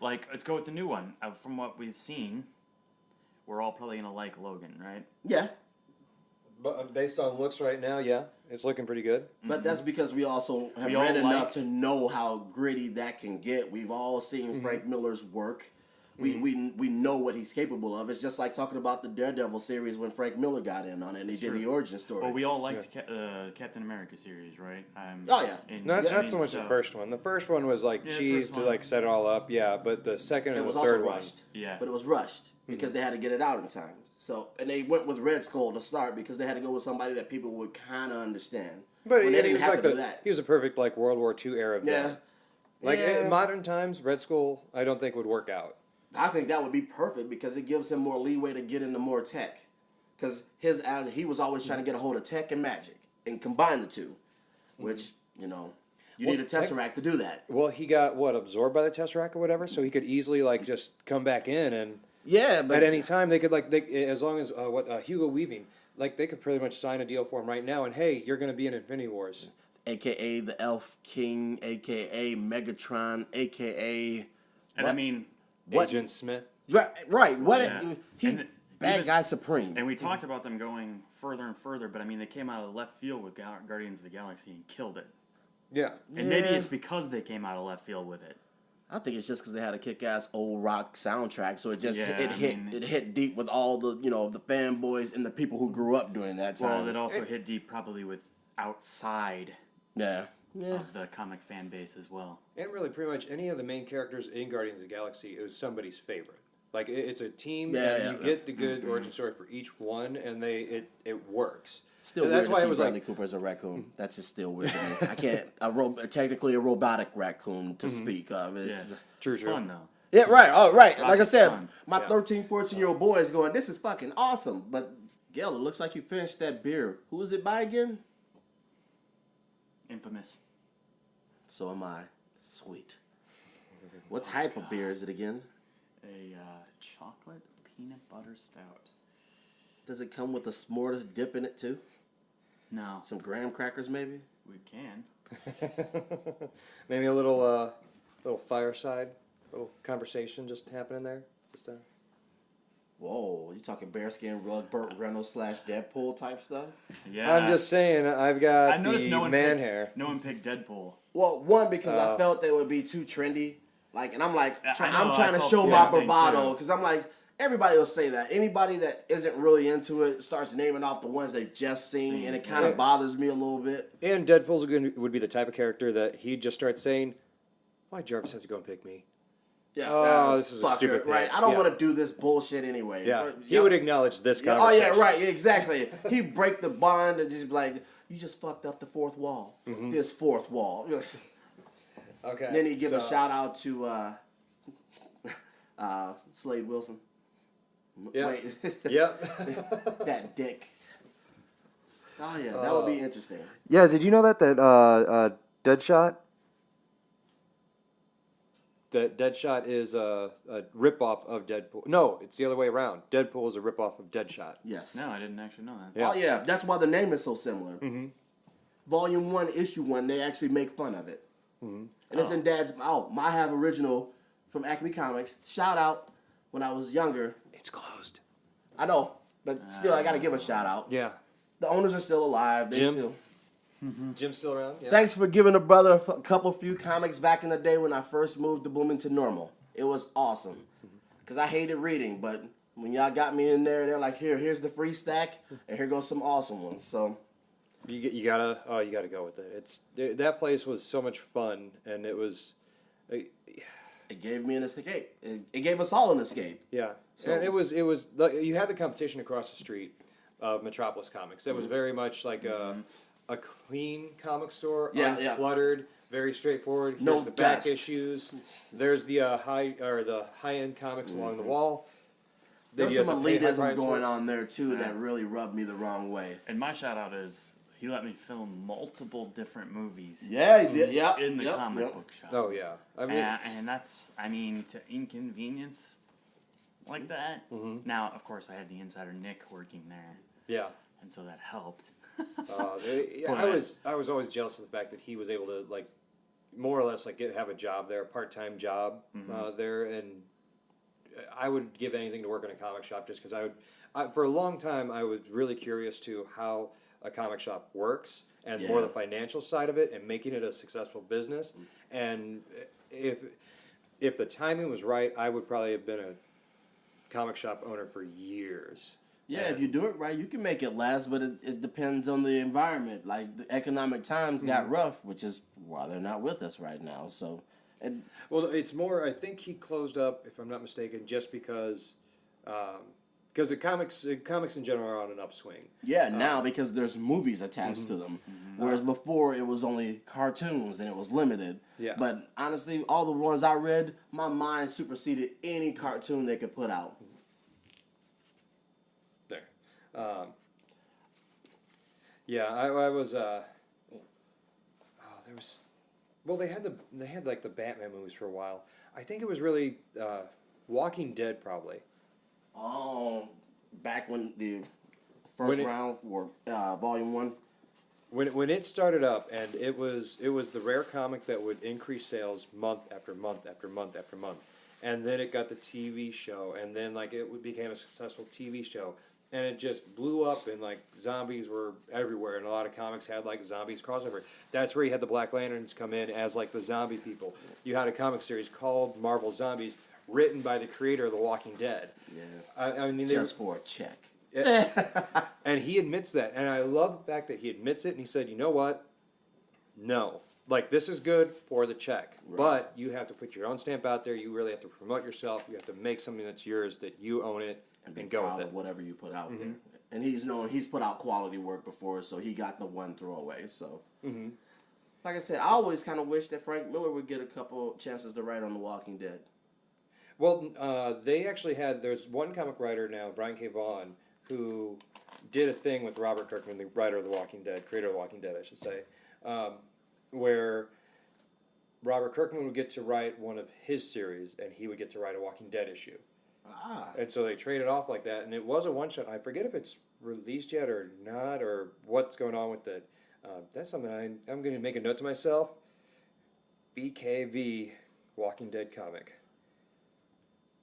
like, let's go with the new one. From what we've seen, we're all probably gonna like Logan, right? Yeah, But based on looks right now, yeah, it's looking pretty good. but that's because we also have We all read enough liked- to know how gritty that can get. We've all seen Frank Miller's work. We know what he's capable of. It's just like talking about the Daredevil series when Frank Miller got in on it and he did the origin story. Well, we all liked Captain America series, right? Oh, yeah. Not so much the first one. The first one was like Yeah, the cheese first to one. like set it all up, yeah. But the second it and was the also third one, rushed. Yeah. But it was rushed because they had to get it out in time. So, and they went with Red Skull to start because they had to go with somebody that people would kind of understand. but when he they didn't was have like to do that. he was a perfect like World War II era villain. Yeah. Like Yeah. in modern times, Red Skull, I don't think would work out. I think that would be perfect because it gives him more leeway to get into more tech. Because he was always trying to get a hold of tech and magic and combine the two, which, you need a Tesseract to do that. Well, he got absorbed by the Tesseract or whatever, so he could easily like just come back in and Yeah, but At any time, they could as long as Hugo Weaving, like they could pretty much sign a deal for him right now, and hey, you're going to be in Infinity Wars. AKA the Elf King, AKA Megatron, AKA. And I mean, Agent Smith. Right. What Yeah. he And bad even- guy supreme. and we talked about them going further and further, but I mean, they came out of left field with Guardians of the Galaxy and killed it. Yeah. And maybe Yeah. it's because they came out of left field with it. I think it's just because they had a kick-ass old rock soundtrack, so it just Yeah, it hit deep with all the the fanboys and the people who grew up during that time. Well, it also hit deep probably with outside yeah. of the comic fan base as well. And really, pretty much any of the main characters in Guardians of the Galaxy is somebody's favorite. Like it's a team, and you get the good origin story for each one, and it works. Still And weird that's to why see it was Bradley like Cooper as a raccoon. That's just still weird to me. I can't technically a robotic raccoon to speak of. It's, Yeah, True, it's true. fun though. Yeah, right. Oh, right. Like I Rocket's said, fun. my Yeah. 13, 14-year-old boy is going, this is fucking awesome. But, Gail, it looks like you finished that beer. Who was it by again? Infamous. So am I. Sweet. What type of beer is it again? A chocolate peanut butter stout. Does it come with a s'mores dip in it, too? No, Some graham crackers, maybe? we can. maybe a little fireside, little conversation just happening there. Whoa, you talking bearskin rug, Burt Reynolds / Deadpool type stuff? Yeah. I'm just saying, I've got I noticed the no one man picked, hair. No one picked Deadpool. Well, one, because I felt they would be too trendy. Like, and I'm like, I know, I'm trying I to felt show the my same thing, bravado, too. because I'm like, everybody will say that. Anybody that isn't really into it starts naming off the ones they've just seen, and it kind of bothers me a little bit. And Deadpool's would be the type of character that he'd just start saying, "Why Jarvis have to go and pick me?" Yeah, Oh, this is a fucker, stupid right? pick. I don't Yeah. want to do this bullshit anyway. Yeah, But, he would acknowledge this Yeah, oh conversation. yeah, right, yeah, exactly. He break the bond and just be like, you just fucked up the fourth wall. Mm-hmm. This fourth wall. Okay. Then he give a so- shout out to Slade Wilson. Yeah. Wait, Yep. that dick. Oh yeah, that would be interesting. Yeah. Did you know that Deadshot? That Deadshot is a ripoff of Deadpool. No, it's the other way around. Deadpool is a ripoff of Deadshot. Yes. No, I didn't actually know that. Yeah. Oh yeah, that's why the name is so similar. Mm-hmm. Volume 1, Issue 1, they actually make fun of it. Mm-hmm. And it's in Dad's. Oh, I have original from Acme Comics. Shout out when I was younger. It's closed. I know, but still, I got to give a shout out. Yeah. The owners are still alive. They Jim? still. Jim's still around. Yeah. Thanks for giving a brother a couple few comics back in the day when I first moved to Bloomington Normal. It was awesome. Because I hated reading, but when y'all got me in there, they're like, here's the free stack, and here goes some awesome ones. So, You gotta go with it. That place was so much fun, and it was, it gave me an escape. It gave us all an escape. yeah. So- And it was you had the competition across the street of Metropolis Comics. That was very much like a clean comic store, Yeah, yeah. uncluttered, very straightforward. No Here's the back dust. issues. There's the high end comics along the wall. Then There's you some have to pay high elitism price going for. on there, too, that really rubbed me the wrong way. And my shout out is he let me film multiple different movies Yeah, he did. Yep. in the yep, comic yep. book shop. Oh yeah, I mean, And that's, I mean, to inconvenience like that. Now, of course, I had the insider Nick working there, yeah. and so that helped. I was always jealous of the fact that he was able to like more or less like have a job there, a part-time job there, and I would give anything to work in a comic shop just because for a long time I was really curious to how a comic shop works and more Yeah. the financial side of it and making it a successful business. And if the timing was right, I would probably have been a comic shop owner for years. Yeah, if you do it right, you can make it last, but it depends on the environment. Like, the economic times got rough, which is why they're not with us right now. So, Well, it's more. I think he closed up, if I'm not mistaken, just because the comics in general are on an upswing. yeah, now because there's movies attached to them. Whereas before, it was only cartoons and it was limited. Yeah. But honestly, all the ones I read, my mind superseded any cartoon they could put out. There. Yeah, I was. There was. Well, they had like the Batman movies for a while. I think it was really Walking Dead probably Back when the first round for Volume 1. When it started up, and it was the rare comic that would increase sales month after month after month after month, and then it got the TV show, and then like became a successful TV show, and it just blew up, and like zombies were everywhere, and a lot of comics had like zombies crossover. That's where you had the Black Lanterns come in as like the zombie people. You had a comic series called Marvel Zombies, written by the creator of The Walking Dead. Yeah. I mean, Just for a check. And he admits that, and I love the fact that he admits it, and he said, you know what, no, like this is good for the check, but you have to put your own stamp out there. You really have to promote yourself. You have to make something that's yours, that you own it, and go with it. Whatever you put out there. And he's put out quality work before, so he got the one throwaway. So like I said, I always kind of wish that Frank Miller would get a couple chances to write on The Walking Dead. Well, they actually there's one comic writer now, Brian K. Vaughan, who did a thing with Robert Kirkman, the writer of The Walking Dead, creator of The Walking Dead, I should say, where Robert Kirkman would get to write one of his series, and he would get to write a Walking Dead issue. And so they traded off like that, and it was a one-shot. I forget if it's released yet or not, or what's going on with it. That's something I'm going to make a note to myself. BKV Walking Dead comic.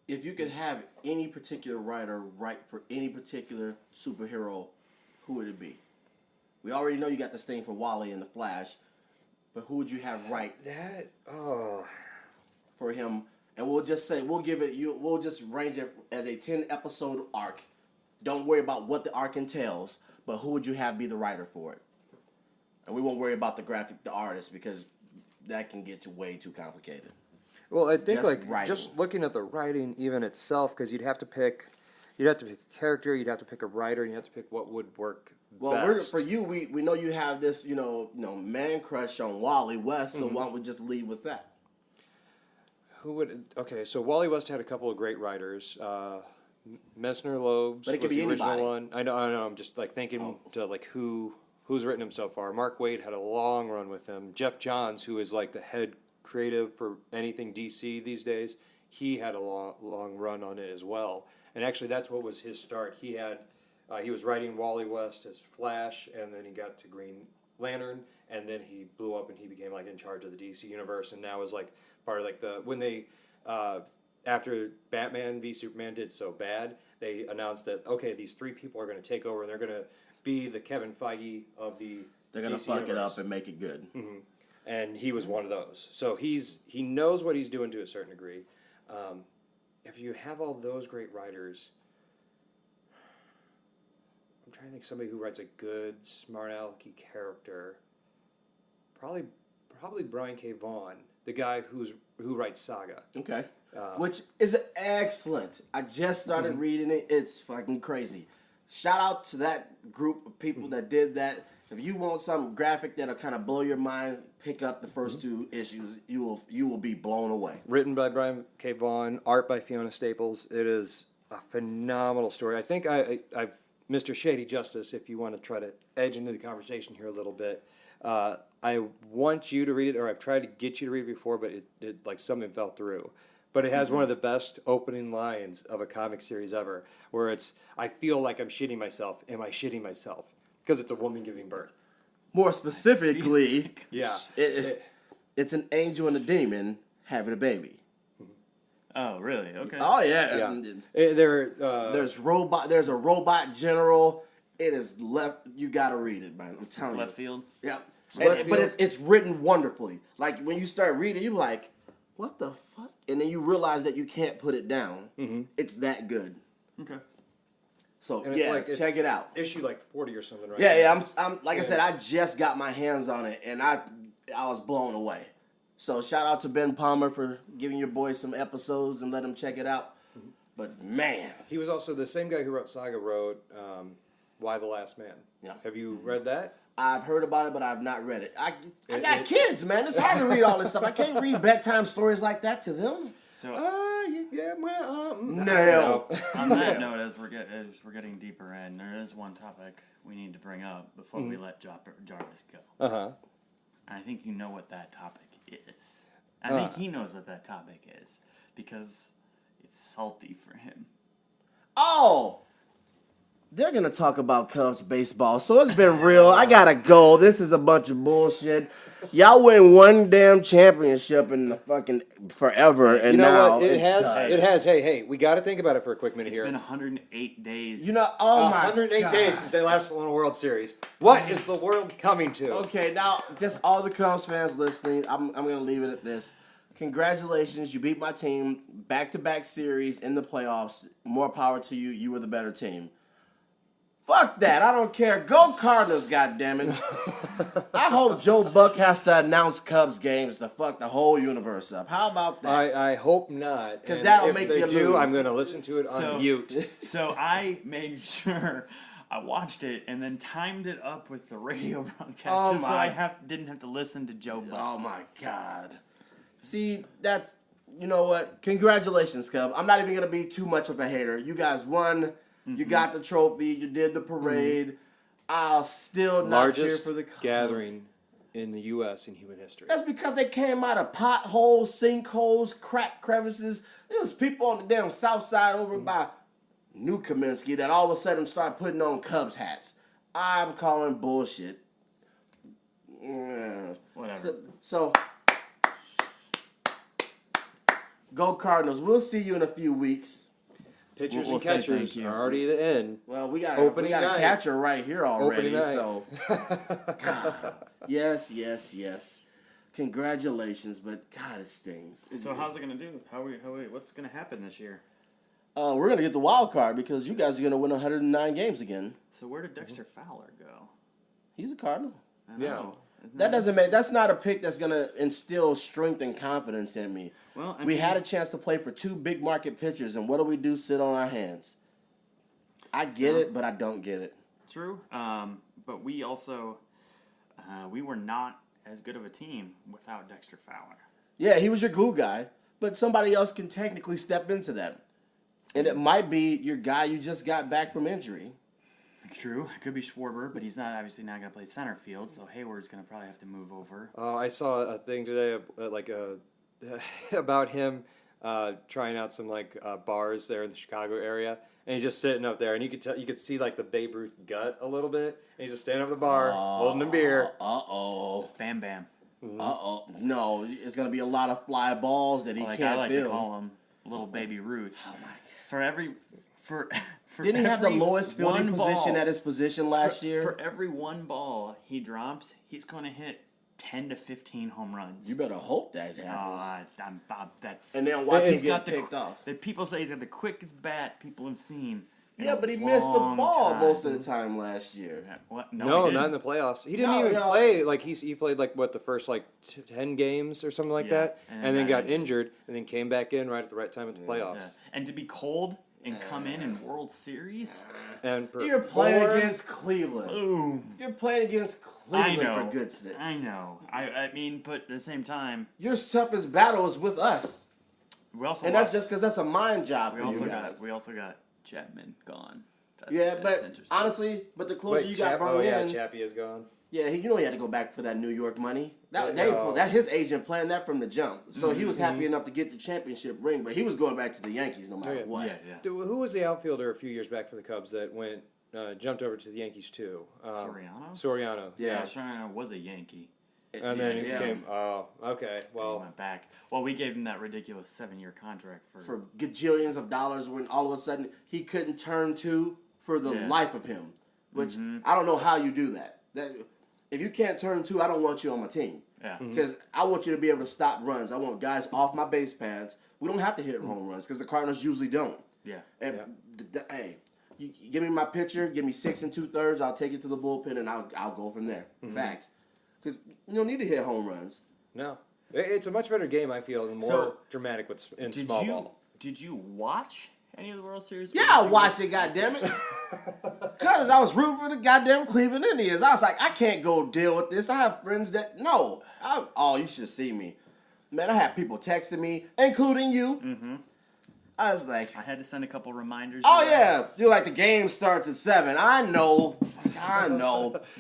If you could have any particular writer write for any particular superhero, who would it be? We already know you got this thing for Wally and the Flash, but who would you have write for him? And we'll just say we'll just range it as a 10-episode arc. Don't worry about what the arc entails, but who would you have be the writer for it? And we won't worry about the artist, because that can get way too complicated. Well, I think Just just looking at the writing even itself, because you'd have to pick a character, you'd have to pick a writer, and you have to pick what would work best. For you, we know you have this man crush on Wally West, so why don't we just lead with that? Who would? Okay, so Wally West had a couple of great writers. Messner Loebs But it could was be the original anybody. one. I know. I'm just like thinking to like who's written him so far. Mark Waid had a long run with him. Jeff Johns, who is like the head creative for anything DC these days, he had a long run on it as well. And actually, that's what was his start. He was writing Wally West as Flash, and then he got to Green Lantern, and then he blew up and he became like in charge of the DC universe, and now is like part of like when they after Batman v Superman did so bad, they announced that okay, these 3 people are going to take over, and they're going to be the Kevin Feige of the They're going to DC fuck universe. it up and make it good. And he was one of those. So he knows what he's doing to a certain degree. If you have all those great writers, I'm trying to think somebody who writes a good, smart alecky character. Probably Brian K. Vaughan, the guy who writes Saga. Okay. Which is excellent. I just started reading it. It's fucking crazy. Shout out to that group of people that did that. If you want some graphic that'll kind of blow your mind, pick up the first 2 issues. You will be blown away. Written by Brian K. Vaughan, art by Fiona Staples. It is a phenomenal story. I think I've Mr. Shady Justice, if you want to try to edge into the conversation here a little bit. I want you to read it, or I've tried to get you to read it before, but it like something fell through. But it has one of the best opening lines of a comic series ever, where I feel like I'm shitting myself. Am I shitting myself? Because it's a woman giving birth. More specifically, Yeah. it's an angel and a demon having a baby. Oh, really? Okay. Oh yeah. Yeah. There's a robot general. It is left. You gotta read it, man. I'm telling Left you. field. Yeah. Left But field. it's written wonderfully. Like when you start reading, you're like, what the fuck? And then you realize that you can't put it down. It's that good. Okay. So And it's like check it out. Issue like 40 or something, right? Yeah. I'm like I said, I just got my hands on it, and I was blown away. So shout out to Ben Palmer for giving your boy some episodes and let him check it out. But man, He was also the same guy who wrote Saga wrote Why the Last Man. Yeah. Have you read that? I've heard about it, but I've not read it. I got kids, man. It's hard to read all this stuff. I can't read bedtime stories like that to them. So No. on that note, as we're getting deeper in, there is one topic we need to bring up before we let Jarvis go. Uh-huh. And I think you know what that topic is. I think he knows what that topic is because it's salty for him. Oh, they're going to talk about Cubs baseball, so it's been real. I got to go. This is a bunch of bullshit. Y'all win one damn championship in the fucking forever, and You know now what? It it's has. done. It has. Hey, we got to think about it for a quick minute It's here. been 108 days. You know, oh my 108 God. days since they last won a World Series. What is the world coming to? Okay, now, just all the Cubs fans listening, I'm going to leave it at this. Congratulations, you beat my team, back-to-back series in the playoffs. More power to you. You were the better team. Fuck that. I don't care. Go Cardinals, goddammit. I hope Joe Buck has to announce Cubs games to fuck the whole universe up. How about that? I hope not. 'Cause And that'll if make they you do, lose. I'm going to listen to it on mute. So I made sure I watched it and then timed it up with the radio broadcast Oh just so my- I didn't have to listen to Joe Buck. Oh my God. See, that's, you know what? Congratulations, Cub. I'm not even going to be too much of a hater. You guys won. You got the trophy. You did the parade. I'll still not cheer Largest for the Cubs. gathering in the U.S. in human history. That's because they came out of potholes, sinkholes, crack crevices. There was people on the damn south side over by New Kaminsky that all of a sudden start putting on Cubs hats. I'm calling bullshit. Yeah. Whatever. So, go Cardinals. We'll see you in a few weeks. Pitchers We'll and say catchers thank you. are already in. Well, we got Opening a night. catcher right here already. night. So, God. Yes. Congratulations, but God, it stings. So how's it gonna do? What's gonna happen this year? We're gonna get the wild card because you guys are gonna win 109 games again. So where did Dexter Fowler go? He's a Cardinal. I Yeah. know. Isn't That doesn't make. That's not a pick that's gonna instill strength and confidence in me. Well, I we mean- had a chance to play for two big market pitchers, and what do? Sit on our hands. I get it, but I don't get it. True. But we also we were not as good of a team without Dexter Fowler. Yeah, he was your glue guy, but somebody else can technically step into that, and it might be your guy you just got back from injury. True. It could be Schwarber, but he's obviously not going to play center field, so Hayward's going to probably have to move over. I saw a thing today, about him trying out some bars there in the Chicago area, and he's just sitting up there, and you could see the Babe Ruth gut a little bit, and he's just standing up at the bar holding a beer. It's Bam Bam. No, it's gonna be a lot of fly balls that he Like can't I like fill. to call him Little Baby Ruth. Oh my! For Didn't he have the every lowest fielding one position ball- at his position last year? For every one ball he drops, he's going to hit 10 to 15 home runs. You better hope that Oh, happens. that's And then watch him he's get got picked off. People say he's got the quickest bat people have seen. in Yeah, a but he missed the long ball time. most of the time last year. What? No, he not in didn't. the playoffs. He didn't No, even no. play. He played the first 10 games or something like Yeah, that, and and then then got got injured, and then came back in right at the right time at the Yeah. playoffs. And to be cold and come in World Series. And You're playing perform. against Cleveland. Boom. You're playing against I Cleveland know. for goodness sake. I know. I mean, but at the same time, Your toughest battle is with us, we also and that's just because that's a mind job we for also you got guys. we also got Chapman gone. That's, Yeah, that's but interesting. honestly, the closer Wait, you got brought in, Chappie is gone. yeah, he had to go back for that New York money. That Yeah. that his agent planned that from the jump, so he Mm-hmm. was happy enough to get the championship ring, but he was going back to the Yankees no matter yeah. what. yeah. Who was the outfielder a few years back for the Cubs that jumped over to the Yankees too? Soriano? Soriano. Yeah. Soriano was a Yankee. And then he Yeah. came. Oh, okay. He Well, went back. Well, we gave him that ridiculous 7-year contract for gajillions of dollars when all of a sudden he couldn't turn to for the Yeah. life of him. Which Mm-hmm. I don't know how you do that. If you can't turn two, I don't want you on my team. Yeah. Because I want you to be able to stop runs. I want guys off my base pads. We don't have to hit home runs because the Cardinals usually don't. Yeah. And hey, you give me my pitcher, give me 6 2/3. I'll take it to the bullpen and I'll go from there. Fact, because you don't need to hit home runs. no. It's a much better game, I feel, and more So, dramatic in Did small you ball. did you watch any of the World Series? Yeah, I watched it, goddammit. Because I was rooting for the goddamn Cleveland Indians. I was like, I can't go deal with this. I have friends that, no. You should see me. Man, I had people texting me, including you. Mm-hmm. I was like, I had to send a couple reminders. oh, your way. yeah. You're like, the game starts at 7. I know.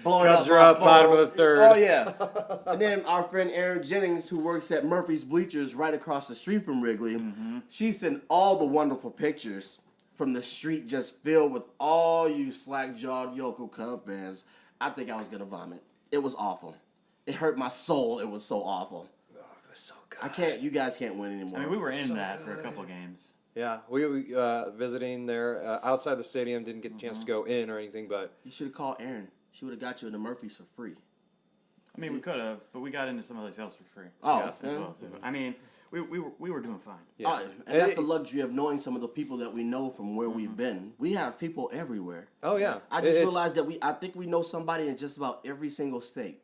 Blowing Cubs up are my up, bottom phone. of the third. Oh, yeah. And then our friend Erin Jennings, who works at Murphy's Bleachers right across the street from Wrigley, she sent all the wonderful pictures from the street just filled with all you slack-jawed Yoko Cub fans, I think I was going to vomit. It was awful. It hurt my soul. It was so awful. Oh, it was so good. You guys can't win anymore. I mean, we were in that for a couple of games. Yeah, we visiting there outside the stadium, didn't get a chance to go in or anything, but You should have called Erin. She would have got you into Murphy's for free. I mean, we could have, but we got into some other sales for free. Oh, As well, too. I mean, we were doing fine. yeah. Oh, and that's the luxury of knowing some of the people that we know from where we've been. We have people everywhere. Oh yeah, I just It's- realized that I think we know somebody in just about every single state.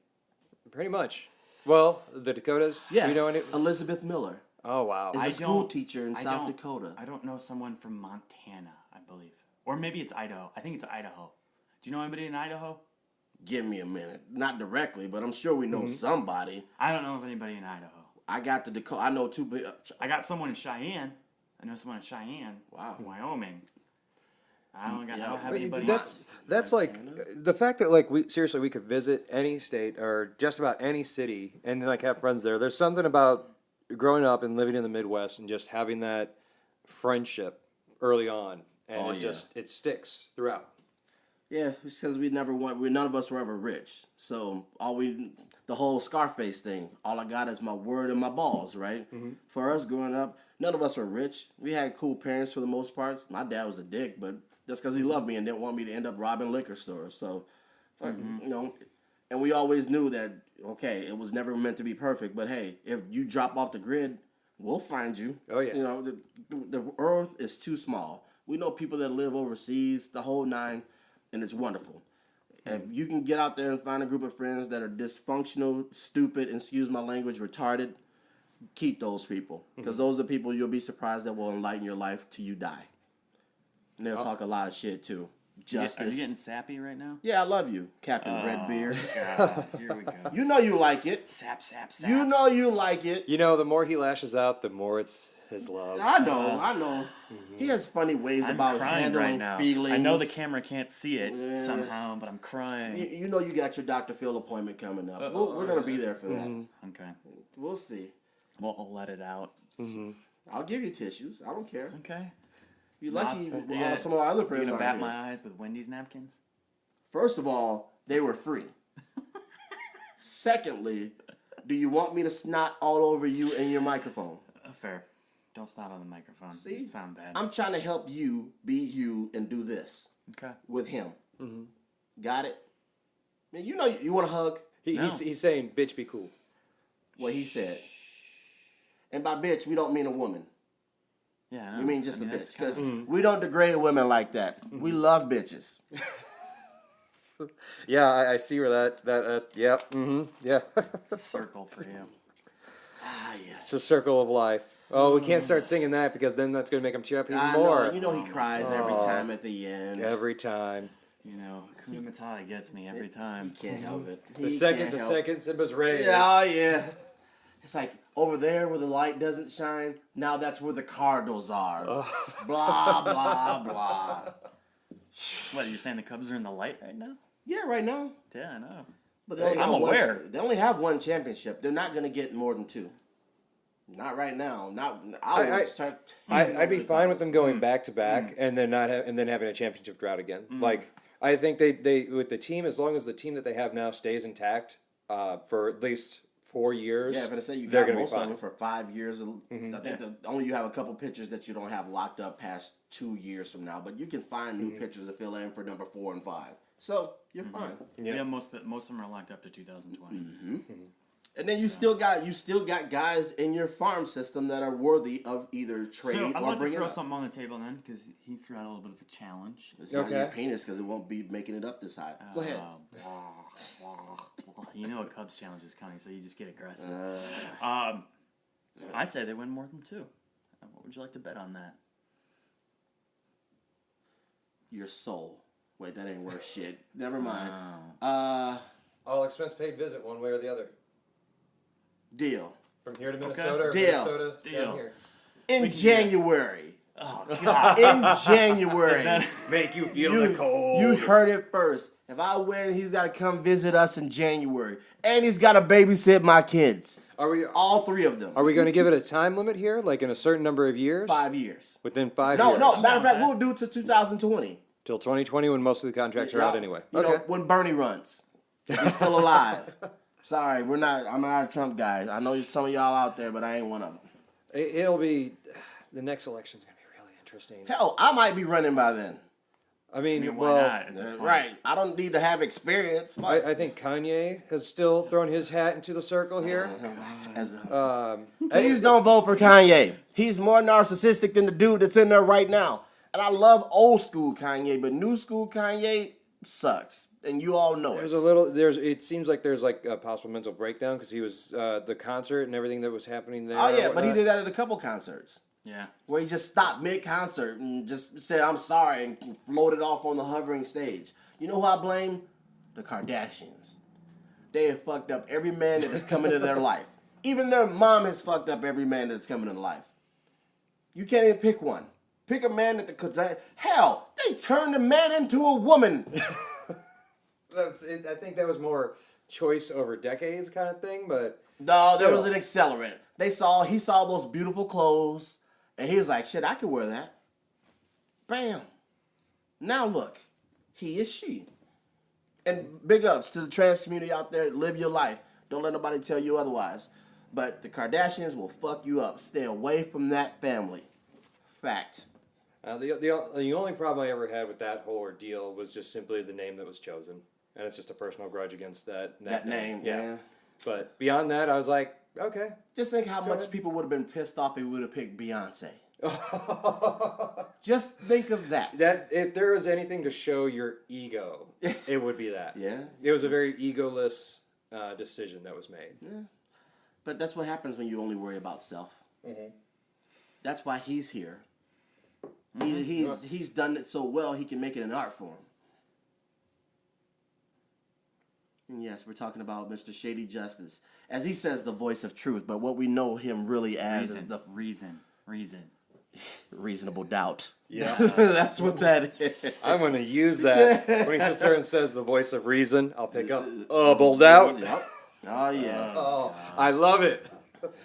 pretty much. Well, the Dakotas. Yeah, You know any? Elizabeth Miller Oh wow. is I a school don't- teacher in I South don't- Dakota. I don't know someone from Montana, I believe. Or maybe it's Idaho. I think it's Idaho. Do you know anybody in Idaho? Give me a minute. Not directly, but I'm sure we know somebody. I don't know of anybody in Idaho. I got the Dakota. I know two. I got someone in Cheyenne. I know someone in Cheyenne. Wow. Wyoming. I don't have But anybody. that's like the fact that like we could visit any state or just about any city and like have friends there. There's something about growing up and living in the Midwest and just having that friendship early on, and Oh, it sticks throughout. Yeah, it's because none of us were ever rich. So the whole Scarface thing, all I got is my word and my balls, right? For us growing up, none of us were rich. We had cool parents for the most part. My dad was a dick, but that's because he loved me and didn't want me to end up robbing liquor stores. So, you know, and we always knew that, okay, it was never meant to be perfect, but hey, if you drop off the grid, we'll find you. Oh, yeah. You know, the earth is too small. We know people that live overseas, the whole nine, and it's wonderful. If you can get out there and find a group of friends that are dysfunctional, stupid, and excuse my language, retarded, keep those people. Because those are the people you'll be surprised that will enlighten your life till you die. And they'll talk a lot of shit, too. Justice. Are you getting sappy right now? Yeah, I love you, Captain Redbeard. God, here we go. You know you like it. Sap. You know you like it. You know, the more he lashes out, the more it's his love. I know. He has funny ways I'm about crying handling right now. feelings. I know the camera can't see it somehow, but I'm crying. You know you got your Dr. Phil appointment coming up. We're going to be there for that. Okay. We'll see. Well, I'll let it out. I'll give you tissues. I don't care. Okay. You're lucky Yeah. some of our other friends You gonna aren't bat here. my eyes with Wendy's napkins? First of all, they were free. Secondly, do you want me to snot all over you and your microphone? Fair. Don't snot on the microphone. See? It sound bad. I'm trying to help you be you and do this Okay. with him. Got it? Man, you know you want a hug? No. He's saying, "Bitch, be cool." What he said. And by bitch, we don't mean a woman. Yeah, I know. We mean just a that's bitch. kinda- Because we don't degrade women like that. We love bitches. Yeah, I see where that yep, yeah. It's a circle for you. Ah, yes. It's a circle of life. Oh, we can't start singing that because then that's gonna make him tear up even I more. know. You know he cries every time at the end. Every time. You know, Kuna Matata gets me every time. Can't help it. The second Simba's raised. Yeah, oh, yeah. It's like over there where the light doesn't shine. Now that's where the Cardinals are. Blah blah blah. What, you're saying the Cubs are in the light right now? Yeah, right now. Yeah, I know. But they only I'm got aware. They only have one championship. They're not gonna get more than two. Not right now. I'd be fine with them going back to back and then having a championship drought again. Like I think they with the team, as long as the team that they have now stays intact for at least 4 years. Yeah, if I say you they're got gonna be most of fine. them for 5 years, I think only you have a couple pitchers that you don't have locked up past 2 years from now. But you can find new pitchers to fill in for number 4 and 5. So you're fine. Yeah, most of them are locked up to 2020. And then you still got guys in your farm system that are worthy of either trade So I'd or like to bringing throw up. something on the table then, because he threw out a little bit of a challenge. It's not Okay. your penis because it won't be making it up this high. Go ahead. You know a Cubs challenge is coming, so you just get aggressive. I say they win more than 2. What would you like to bet on that? Your soul. Wait, that ain't worth shit. Never mind. All expense paid visit one way or the other. Deal. From here to Minnesota or Deal. Minnesota Deal. down here. In January. Oh, God. In January. Make you feel the cold. You heard it first. If I win, he's got to come visit us in January. And he's got to babysit my kids. Are we All 3 of them. are we going to give it a time limit here, like in a certain number of years? 5 years. Within 5 No, years. no. Matter of fact, we'll do it to 2020. Till 2020 when most of the contracts are out anyway. You know, when Bernie runs. If he's still alive. Sorry, I'm not a Trump guy. I know some of y'all out there, but I ain't one of them. It'll be, the next election's going to be really interesting. Hell, I might be running by then. I mean, why not at this point? Right. I don't need to have experience. I think Kanye has still thrown his hat into the circle here. Please don't vote for Kanye. He's more narcissistic than the dude that's in there right now. And I love old school Kanye, but new school Kanye sucks. And you all know it. It seems like there's like a possible mental breakdown because he was, the concert and everything that was happening there. Oh, yeah, but he did that at a couple concerts. Yeah. Where he just stopped mid-concert and just said, I'm sorry, and floated off on the hovering stage. You know who I blame? The Kardashians. They have fucked up every man that has come into their life. Even their mom has fucked up every man that's come into life. You can't even pick one. Pick a man that the Kardashians... Hell, they turned a man into a woman. I think that was more choice over decades kind of thing, but... No, there was an accelerant. He saw those beautiful clothes, and he was like, shit, I can wear that. Bam. Now look, he is she. And big ups to the trans community out there. Live your life. Don't let nobody tell you otherwise. But the Kardashians will fuck you up. Stay away from that family. Fact. The only problem I ever had with that whole ordeal was just simply the name that was chosen. And it's just a personal grudge against that name, yeah. But beyond that, I was like, okay. Just think how much people would have been pissed off if we would have picked Beyonce. Just think of that. That if there was anything to show your ego, it would be that. Yeah. It was a very egoless decision that was made. Yeah. But that's what happens when you only worry about self. Mm-hmm. That's why he's here. He's done it so well, he can make it an art form. And yes, we're talking about Mr. Shady Justice. As he says, the voice of truth, but what we know him really as is the... Reason. Reasonable doubt. Yeah. That's what that is. I'm going to use that. When he sits there and says the voice of reason, I'll pick up, bold out. Yep. Oh, yeah. Oh, I love it.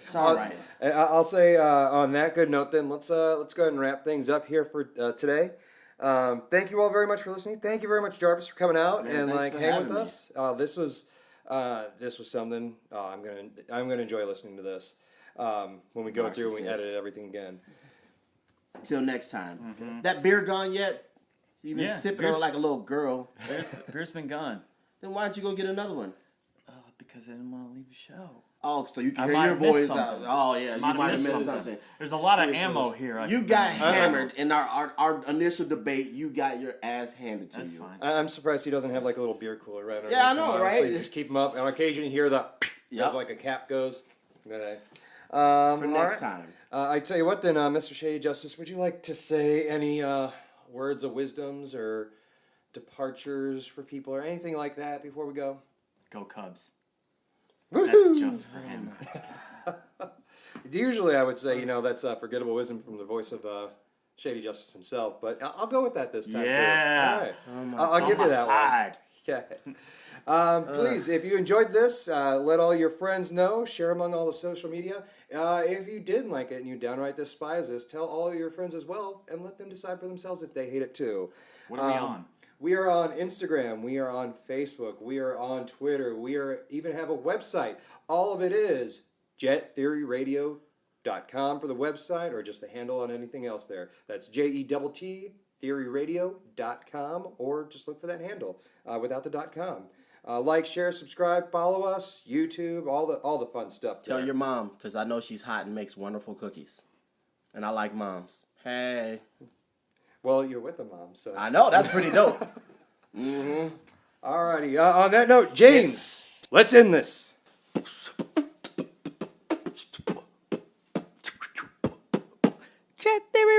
It's all right. I'll say on that good note, then let's go ahead and wrap things up here for today. Thank you all very much for listening. Thank you very much, Jarvis, for coming out and hang with us. This was something. I'm gonna enjoy listening to this when we go through and we edit everything again. Till next time. Mm-hmm. That beer gone yet? You've been sipping on it like a little girl. Beer's been gone. Then why don't you go get another one? Because I didn't want to leave the show. Oh, so you can hear your boys out. Oh, yeah, you might have missed something. There's a lot of ammo here. You got hammered in our initial debate. You got your ass handed to you. That's fine. I'm surprised he doesn't have like a little beer cooler right under. Yeah, I know, right? Just keep him up. On occasion, you hear the as like a cap goes. Okay. For next time. I tell you what, then, Mr. Shady Justice, would you like to say any words of wisdoms or departures for people or anything like that before we go? Go Cubs. Woo-hoo! That's just for him. Usually I would say, that's forgettable wisdom from the voice of Shady Justice himself, but I'll go with that this time. Yeah. Too. All right. I'll give you that one. Okay. Please, if you enjoyed this, let all your friends know. Share among all the social media. If you didn't like it and you downright despise this, tell all your friends as well and let them decide for themselves if they hate it too. What are we on? We are on Instagram. We are on Facebook. We are on Twitter. We even have a website. All of it is JettTheoryRadio.com for the website, or just the handle on anything else there. That's JETT theoryradio.com, or just look for that handle without the .com. Like, share, subscribe, follow us, YouTube, all the fun stuff. Tell your mom, because I know she's hot and makes wonderful cookies, and I like moms. Hey. Well, you're with a mom, so I know that's pretty dope. Mm-hmm. Alrighty. On that note, James, let's end this. Jett Theory